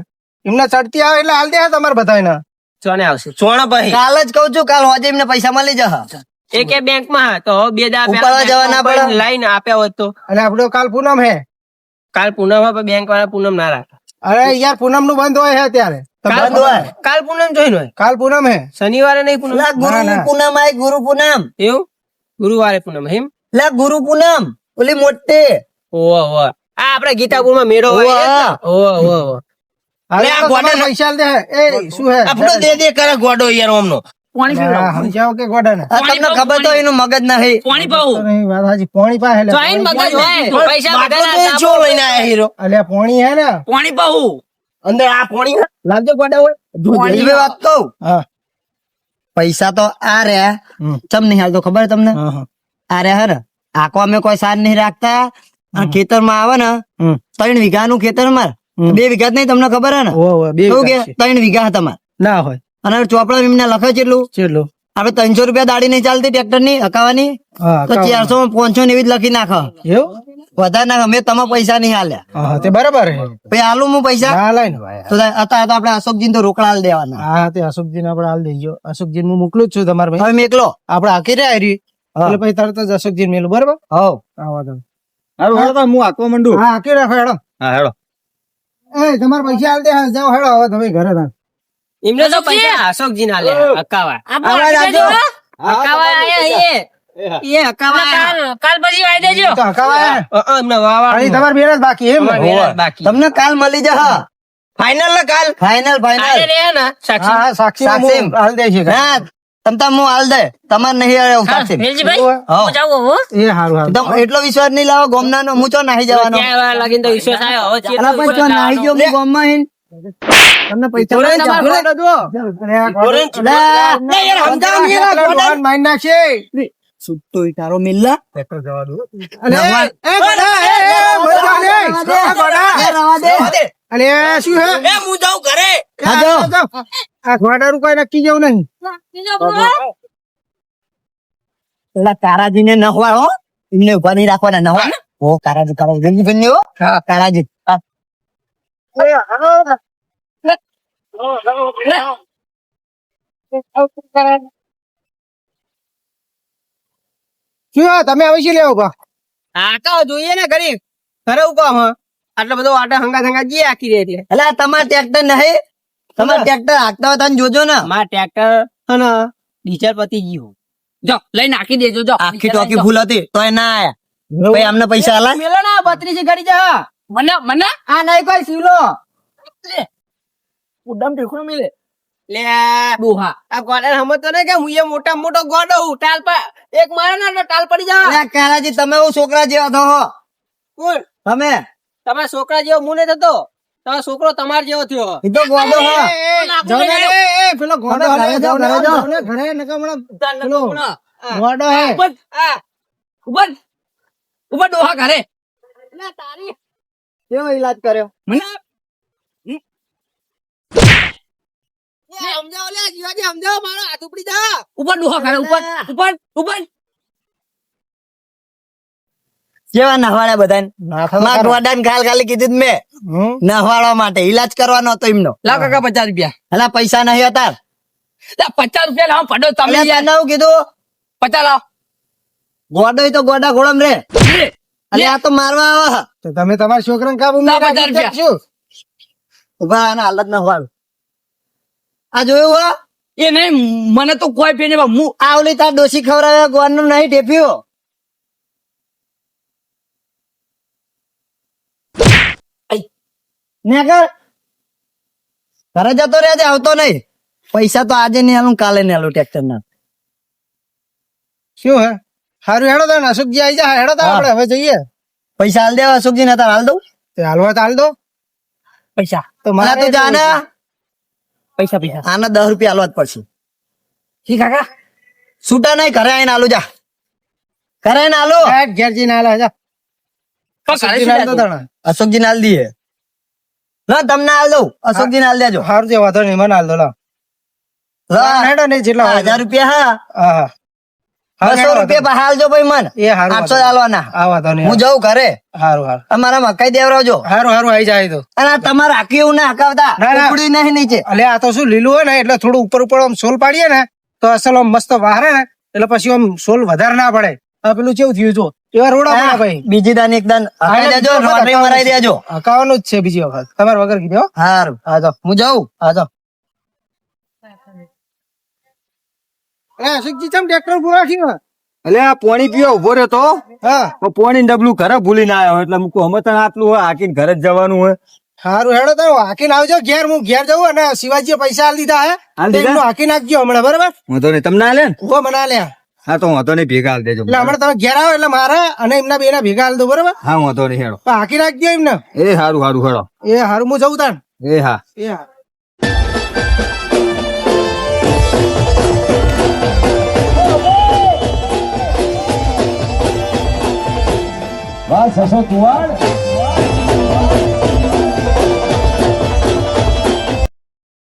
[SPEAKER 4] એમના ચડતી આવે એટલે હાલ દે હે તમારે બધાયના
[SPEAKER 2] ચોને આવશે
[SPEAKER 1] સોના ભાઈ
[SPEAKER 3] કાલ જ કહું છું કાલ હોજે એમને પૈસા મળી જશે
[SPEAKER 2] એક બેંક માં તો હવે 2 દાડા
[SPEAKER 3] ઉપાડવા જવા ના પડે.
[SPEAKER 2] લાઈન આપ્યા હોત તો
[SPEAKER 4] અને આપણો કાલ પૂનમ હે
[SPEAKER 2] કાલ પૂનમ બેંક વાળા પૂનમ ના રાખે
[SPEAKER 4] અરે યાર પૂનમ નું બંધ હોય હે અત્યારે
[SPEAKER 3] બંધ હોય.
[SPEAKER 2] કાલ પૂનમ જોઈને હોય
[SPEAKER 4] કાલ પૂનમ હે
[SPEAKER 2] શનિવારે નહીં પૂનમ
[SPEAKER 3] લા, ગુરુ
[SPEAKER 4] ના.
[SPEAKER 3] પૂનમ આય ગુરુ પૂનમ
[SPEAKER 2] એવું ગુરુવારે પૂનમ એમ
[SPEAKER 3] લા ગુરુ પૂનમ ઓલી મોટી
[SPEAKER 2] ઓહો ઓહો આ આપડે ગીતાપુર માં મેળો હોય એ જ ને? ઓહો ઓહો ઓહો.
[SPEAKER 4] હવે
[SPEAKER 1] આ
[SPEAKER 4] તો
[SPEAKER 1] ગોડા
[SPEAKER 4] તમારે પૈસા આલ દે હે એ શું હે
[SPEAKER 1] આપણો દે કરે ગોડો યાર ઓમનો
[SPEAKER 6] પાણી પીવડાવો.
[SPEAKER 4] હા, સમજાવો કે ગોડા ને
[SPEAKER 3] આ તમને ખબર તો એનું મગજ નહીં
[SPEAKER 6] પાણી પાવું
[SPEAKER 4] વાત હાજી પોણી પાસે લે.
[SPEAKER 2] જોઈન મગજ હોય પૈસા
[SPEAKER 1] માટલો
[SPEAKER 2] બધાના
[SPEAKER 1] તો જો લઈને આયા હીરો
[SPEAKER 4] અલ્યા પોણી હે ને
[SPEAKER 6] પાણી પાવું
[SPEAKER 1] અંદર આ પોણી
[SPEAKER 2] લાવજો ગોડા હોય
[SPEAKER 3] વેલજી વાત કહું
[SPEAKER 4] હા
[SPEAKER 3] પૈસા તો આ રહ્યા
[SPEAKER 4] હમ.
[SPEAKER 3] ચમ નહીં હાલતો ખબર તમને
[SPEAKER 4] હા, હા.
[SPEAKER 3] આ રહ્યા હે ને આખો અમે કોઈ સાર નહીં રાખતા અને ખેતરમાં આવે ને
[SPEAKER 4] હમ.
[SPEAKER 3] 3 વીઘાનું ખેતર માર
[SPEAKER 4] હમ.
[SPEAKER 3] 2 વીઘા જ નહીં તમને ખબર હે ને
[SPEAKER 4] ઓહો, ઓહો, બે
[SPEAKER 3] શું કે
[SPEAKER 4] વિકાસ છે.
[SPEAKER 3] 3 વીઘા તમાર
[SPEAKER 4] ના હોય
[SPEAKER 3] અને ચોપડા એમને લખે છે એટલું
[SPEAKER 4] ચેટલું
[SPEAKER 3] આપડે 300 રૂપિયા દાડી નહીં ચાલતી ટ્રેક્ટર ની હકાવાની
[SPEAKER 4] હા
[SPEAKER 3] તો 400 500 એવી જ લખી નાખો
[SPEAKER 4] એવું
[SPEAKER 3] વધારે ના અમે તમારા પૈસા નહીં હાલ્યા
[SPEAKER 4] હા તે બરાબર હે
[SPEAKER 3] પછી હાલું હું પૈસા
[SPEAKER 4] ના લાય ને ભાઈ
[SPEAKER 3] તો અત્યારે તો આપણે અશોકજી તો રોકડા હાલ દેવાના
[SPEAKER 4] હા તે અશોકજી ને આપણે હાલ દેજો અશોકજી હું મોકલું જ છું તમારે ભાઈ
[SPEAKER 3] હવે મેકલો
[SPEAKER 4] આપણે આખી રહ્યા રહી
[SPEAKER 3] હા.
[SPEAKER 4] એટલે પછી તરત જ અશોકજી મેલું બરાબર
[SPEAKER 3] હવ
[SPEAKER 4] આવો તમે
[SPEAKER 7] હારું, હેડો તો હું હાંકવા માંડું.
[SPEAKER 4] હા આખી રાખો હેડો
[SPEAKER 7] હા હેડો.
[SPEAKER 4] એ તમારે પૈસા હાલ દે હા, જાઓ હેડો હવે તમે ઘરે થાવ.
[SPEAKER 2] એમને તો પૈસા અશોકજી ના લે હકાવા
[SPEAKER 6] આપણે રાખજો.
[SPEAKER 2] હકાવા આયા એ હકાવા આયા.
[SPEAKER 6] કાલ પછી વાઈ દેજો
[SPEAKER 4] તો હકાવાય ને?
[SPEAKER 2] એમને વાવા
[SPEAKER 4] અહીં તમારે બેન જ બાકી એમ ને?
[SPEAKER 2] અમારે વેલા જ બાકી
[SPEAKER 3] તમને કાલ મળી જશે
[SPEAKER 1] ફાઇનલ ને કાલ
[SPEAKER 3] ફાઇનલ
[SPEAKER 2] આજે
[SPEAKER 3] ફાઇનલ
[SPEAKER 2] રે ને સાક્ષી
[SPEAKER 4] હા હા સાક્ષી
[SPEAKER 3] સાક્ષી.
[SPEAKER 4] હું હાલ દે છે
[SPEAKER 3] ના તમતા હું હાલ દે તમારે નહીં આવ્યો સાક્ષી
[SPEAKER 6] વેલજીભાઈ
[SPEAKER 3] હા.
[SPEAKER 6] હું જાઉં હો
[SPEAKER 4] એ હારું હારું
[SPEAKER 3] તમ એટલો વિશ્વાસ નહીં લાવો ગોમના નો હું ચો નાહી જવાનો
[SPEAKER 2] ત્યાં વાર લાગીને તો વિશ્વાસ આવ્યો હવે ચેટલો
[SPEAKER 3] અલા ભાઈ ચો નાહી ગયો હું ગોમમાં હિન તમને પૈસા
[SPEAKER 2] જોડે
[SPEAKER 3] નહીં
[SPEAKER 2] તમારે
[SPEAKER 3] આપે.
[SPEAKER 2] ગોળો જો.
[SPEAKER 4] અરે આ ગોડા-
[SPEAKER 3] લા,
[SPEAKER 1] ના યાર સમજાવ ને યાર,
[SPEAKER 4] આટલા ડોહાને મારી નાખશે.
[SPEAKER 3] છૂટો ઈટારો મિલ્લા
[SPEAKER 4] અલે, એ ગોડા, એ બોલ જા ને. આ ગોડા.
[SPEAKER 3] એ રવા દે
[SPEAKER 4] અલે, એ શું હે?
[SPEAKER 1] એ હું જાઉં ઘરે
[SPEAKER 3] હા, જાઓ.
[SPEAKER 4] જાઓ. આ ગોડાનું કોઈ નક્કી જેવું નહીં
[SPEAKER 6] બીજો બોલો.
[SPEAKER 3] પેલા કારાજી ને નહવા હો એમને ઉભા નહીં રાખવાના નહવા ઓ કારાજી કારાજી હો કારાજી હા.
[SPEAKER 4] શું હે? તમે હવે શું લેવો કહો?
[SPEAKER 2] આકા જોઈએ ને ઘરે ઘરે ઉભા હ આટલો બધો આટા હંગા જે આખી રે એટલે
[SPEAKER 3] અલા તમાર ટ્રેક્ટર નહીં તમાર ટ્રેક્ટર હાંકતા હોય તને જોજો ને
[SPEAKER 2] માર ટ્રેક્ટર અને ડીઝલ પતી ગયું
[SPEAKER 6] જો લઈ નાખી દેજો જો
[SPEAKER 3] આખી ટોકી ફૂલ હતી તોય ના આયા ભાઈ અમને પૈસા આલા
[SPEAKER 2] મેલો ના 32 ગાડી જા
[SPEAKER 6] મને મને
[SPEAKER 2] આ નહીં કોઈ સીવલો ઉડમ ઠીકડો મિલે લે
[SPEAKER 6] ડોહા
[SPEAKER 2] આ ગોડા સમજતો ને કે હું એ મોટા મોટો ગોડો હું ટાલ પર એક મારે ના ટાલ પડી જા
[SPEAKER 3] અલા કારાજી તમે હું છોકરા જેવા થો હો
[SPEAKER 2] કોણ
[SPEAKER 3] તમે
[SPEAKER 2] તમારા છોકરા જેવો મું નહીં થતો તમારો છોકરો તમાર જેવો થયો
[SPEAKER 4] ઈ તો ગોડો હા જાઓ ને, પેલો ગોડો ઘરે જાઓ, ઘરે નકા હમણાં પેલો ગોડો હે
[SPEAKER 5] ઉપર ઉપર ડોહા ઘરે
[SPEAKER 3] કેવો ઈલાજ કર્યો
[SPEAKER 2] સમજાવો લે જીવાજી સમજાવો મારો હાથ ઉપડી જા
[SPEAKER 5] ઉપર ડોહા ઘરે ઉપર ઉપર ઉપર
[SPEAKER 3] કેવા નહવાડ્યા બધાને
[SPEAKER 4] નાથા
[SPEAKER 3] માર ગોડાને ખાલી કીધું જ મેં નહવાડવા માટે ઈલાજ કરવાનો હતો એમનો
[SPEAKER 5] લાવ કાકા 50 રૂપિયા
[SPEAKER 3] અલા પૈસા નહીં હતા
[SPEAKER 5] લા 50 રૂપિયા લાવ પડો તમે
[SPEAKER 3] અલ્યા
[SPEAKER 5] યાર
[SPEAKER 3] તને હું કીધું
[SPEAKER 5] 50 લાવ
[SPEAKER 3] ગોડો તો ગોડા ઘોડમ રે
[SPEAKER 5] લે,
[SPEAKER 3] અલ્યા આ તો મારવા આવે
[SPEAKER 4] તો તમે તમારા છોકરાને કાબુ
[SPEAKER 5] ના, 50 રૂપિયા.
[SPEAKER 4] શું
[SPEAKER 3] ઉભા આના હાલત નહવાડ આ જોયું હો
[SPEAKER 5] એ નહીં મને તો કોઈ પે નહીં હું
[SPEAKER 3] આવલી તાર ડોસી ખવડાવ્યા ગોવાનું નહીં ટેપ્યો ને કર ઘરે જતો રહેજે આવતો નહીં પૈસા તો આજે નહીં આલું કાલે નહીં આલું ટ્રેક્ટર ના
[SPEAKER 4] શું હે સારું હેડો તાણ અશોકજી આવી જા હેડો તાણ આપણે હવે જઈએ
[SPEAKER 3] પૈસા હાલ દેવા અશોકજી ને તાર હાલ દઉં
[SPEAKER 4] તે હાલવા તો હાલ દો
[SPEAKER 5] પૈસા
[SPEAKER 4] તો
[SPEAKER 3] મને તું જાને
[SPEAKER 5] પૈસા પૈસા
[SPEAKER 3] આના 10 રૂપિયા હાલવા જ પડશે
[SPEAKER 5] ઠીક કાકા
[SPEAKER 3] છૂટા નહીં ઘરે આવીને આલું જા ઘરે આવીને આલો
[SPEAKER 4] ઘેર જઈને હાલ જા
[SPEAKER 5] પણ ઘરે
[SPEAKER 4] અશોકજીને હાલ દો તાણ.
[SPEAKER 3] અશોકજી ને હાલ દઈએ ના તમને હાલ દઉં અશોકજી ને હાલ દેજો
[SPEAKER 4] સારું છે વાંધો નહીં મને હાલ દો લાવ
[SPEAKER 3] લા,
[SPEAKER 4] હેડો નહીં જેટલા હોય.
[SPEAKER 3] 1000 રૂપિયા
[SPEAKER 4] હા હા
[SPEAKER 3] 200 રૂપિયા હાલજો ભાઈ મન
[SPEAKER 4] એ હારું
[SPEAKER 3] 800 હાલવાના
[SPEAKER 4] આ વાંધો નહીં
[SPEAKER 3] હું જઉં ઘરે
[SPEAKER 4] હારું હારું
[SPEAKER 3] અમારા મકાઈ દેવરાવજો
[SPEAKER 4] હારું હારું આવી જાય તો
[SPEAKER 3] અને આ તમારે આખી એવું ના હકાવતા
[SPEAKER 4] ના, ના.
[SPEAKER 3] ઉપડી નહીં નીચે
[SPEAKER 4] અલે આ તો શું લીલું હોય ને એટલે થોડું ઉપર ઉપર આમ સોલ પાડીએ ને તો અસલ આમ મસ્ત વાહરે ને એટલે પછી આમ સોલ વધારે ના પડે આ પેલું કેવું થયું જો એવા રોડા પડે ભાઈ
[SPEAKER 3] બીજી દાન એક દાન હકાઈ દેજો રોટરી મરાઈ દેજો
[SPEAKER 4] હકાવાનું જ છે બીજી વખત તમારે વગર કીધું હો.
[SPEAKER 3] હારું
[SPEAKER 4] હા તો
[SPEAKER 3] હું જાઉં
[SPEAKER 4] હા તો અશોકજી ચમ ટ્રેક્ટર પૂરા થયું
[SPEAKER 7] એટલે આ પાણી પીવા ઉભો રહ્યો તો
[SPEAKER 4] હા
[SPEAKER 7] પાણી ડબલું ઘરે ભૂલીને આવ્યો એટલે મૂકું અમે તને આટલું હોય હાકીને ઘરે જ જવાનું હોય
[SPEAKER 4] હારું હેડો તો હાકીને આવજો ઘેર હું ઘેર જવું અને શિવાજીએ પૈસા હાલ દીધા હે
[SPEAKER 7] હાલ
[SPEAKER 4] તો
[SPEAKER 7] દીધા?
[SPEAKER 4] એમનું હાકી નાખજો હમણાં બરાબર
[SPEAKER 7] વાંધો નહીં તમને હાલે ને
[SPEAKER 4] ઉભો મના લ્યા
[SPEAKER 7] હા તો વાંધો નહીં ભેગા હાલ દેજો
[SPEAKER 4] એટલે હમણાં તમે ઘેર આવો એટલે મારા અને એમના બેના ભેગા હાલ દો બરાબર
[SPEAKER 7] હા વાંધો નહીં હેડો
[SPEAKER 4] પણ હાકી નાખજો એમને
[SPEAKER 7] એ હારું હારું હેડો
[SPEAKER 4] એ હારું હું જવું તાણ
[SPEAKER 7] એ હા
[SPEAKER 4] એ હા
[SPEAKER 8] બસ હસો તુવાડ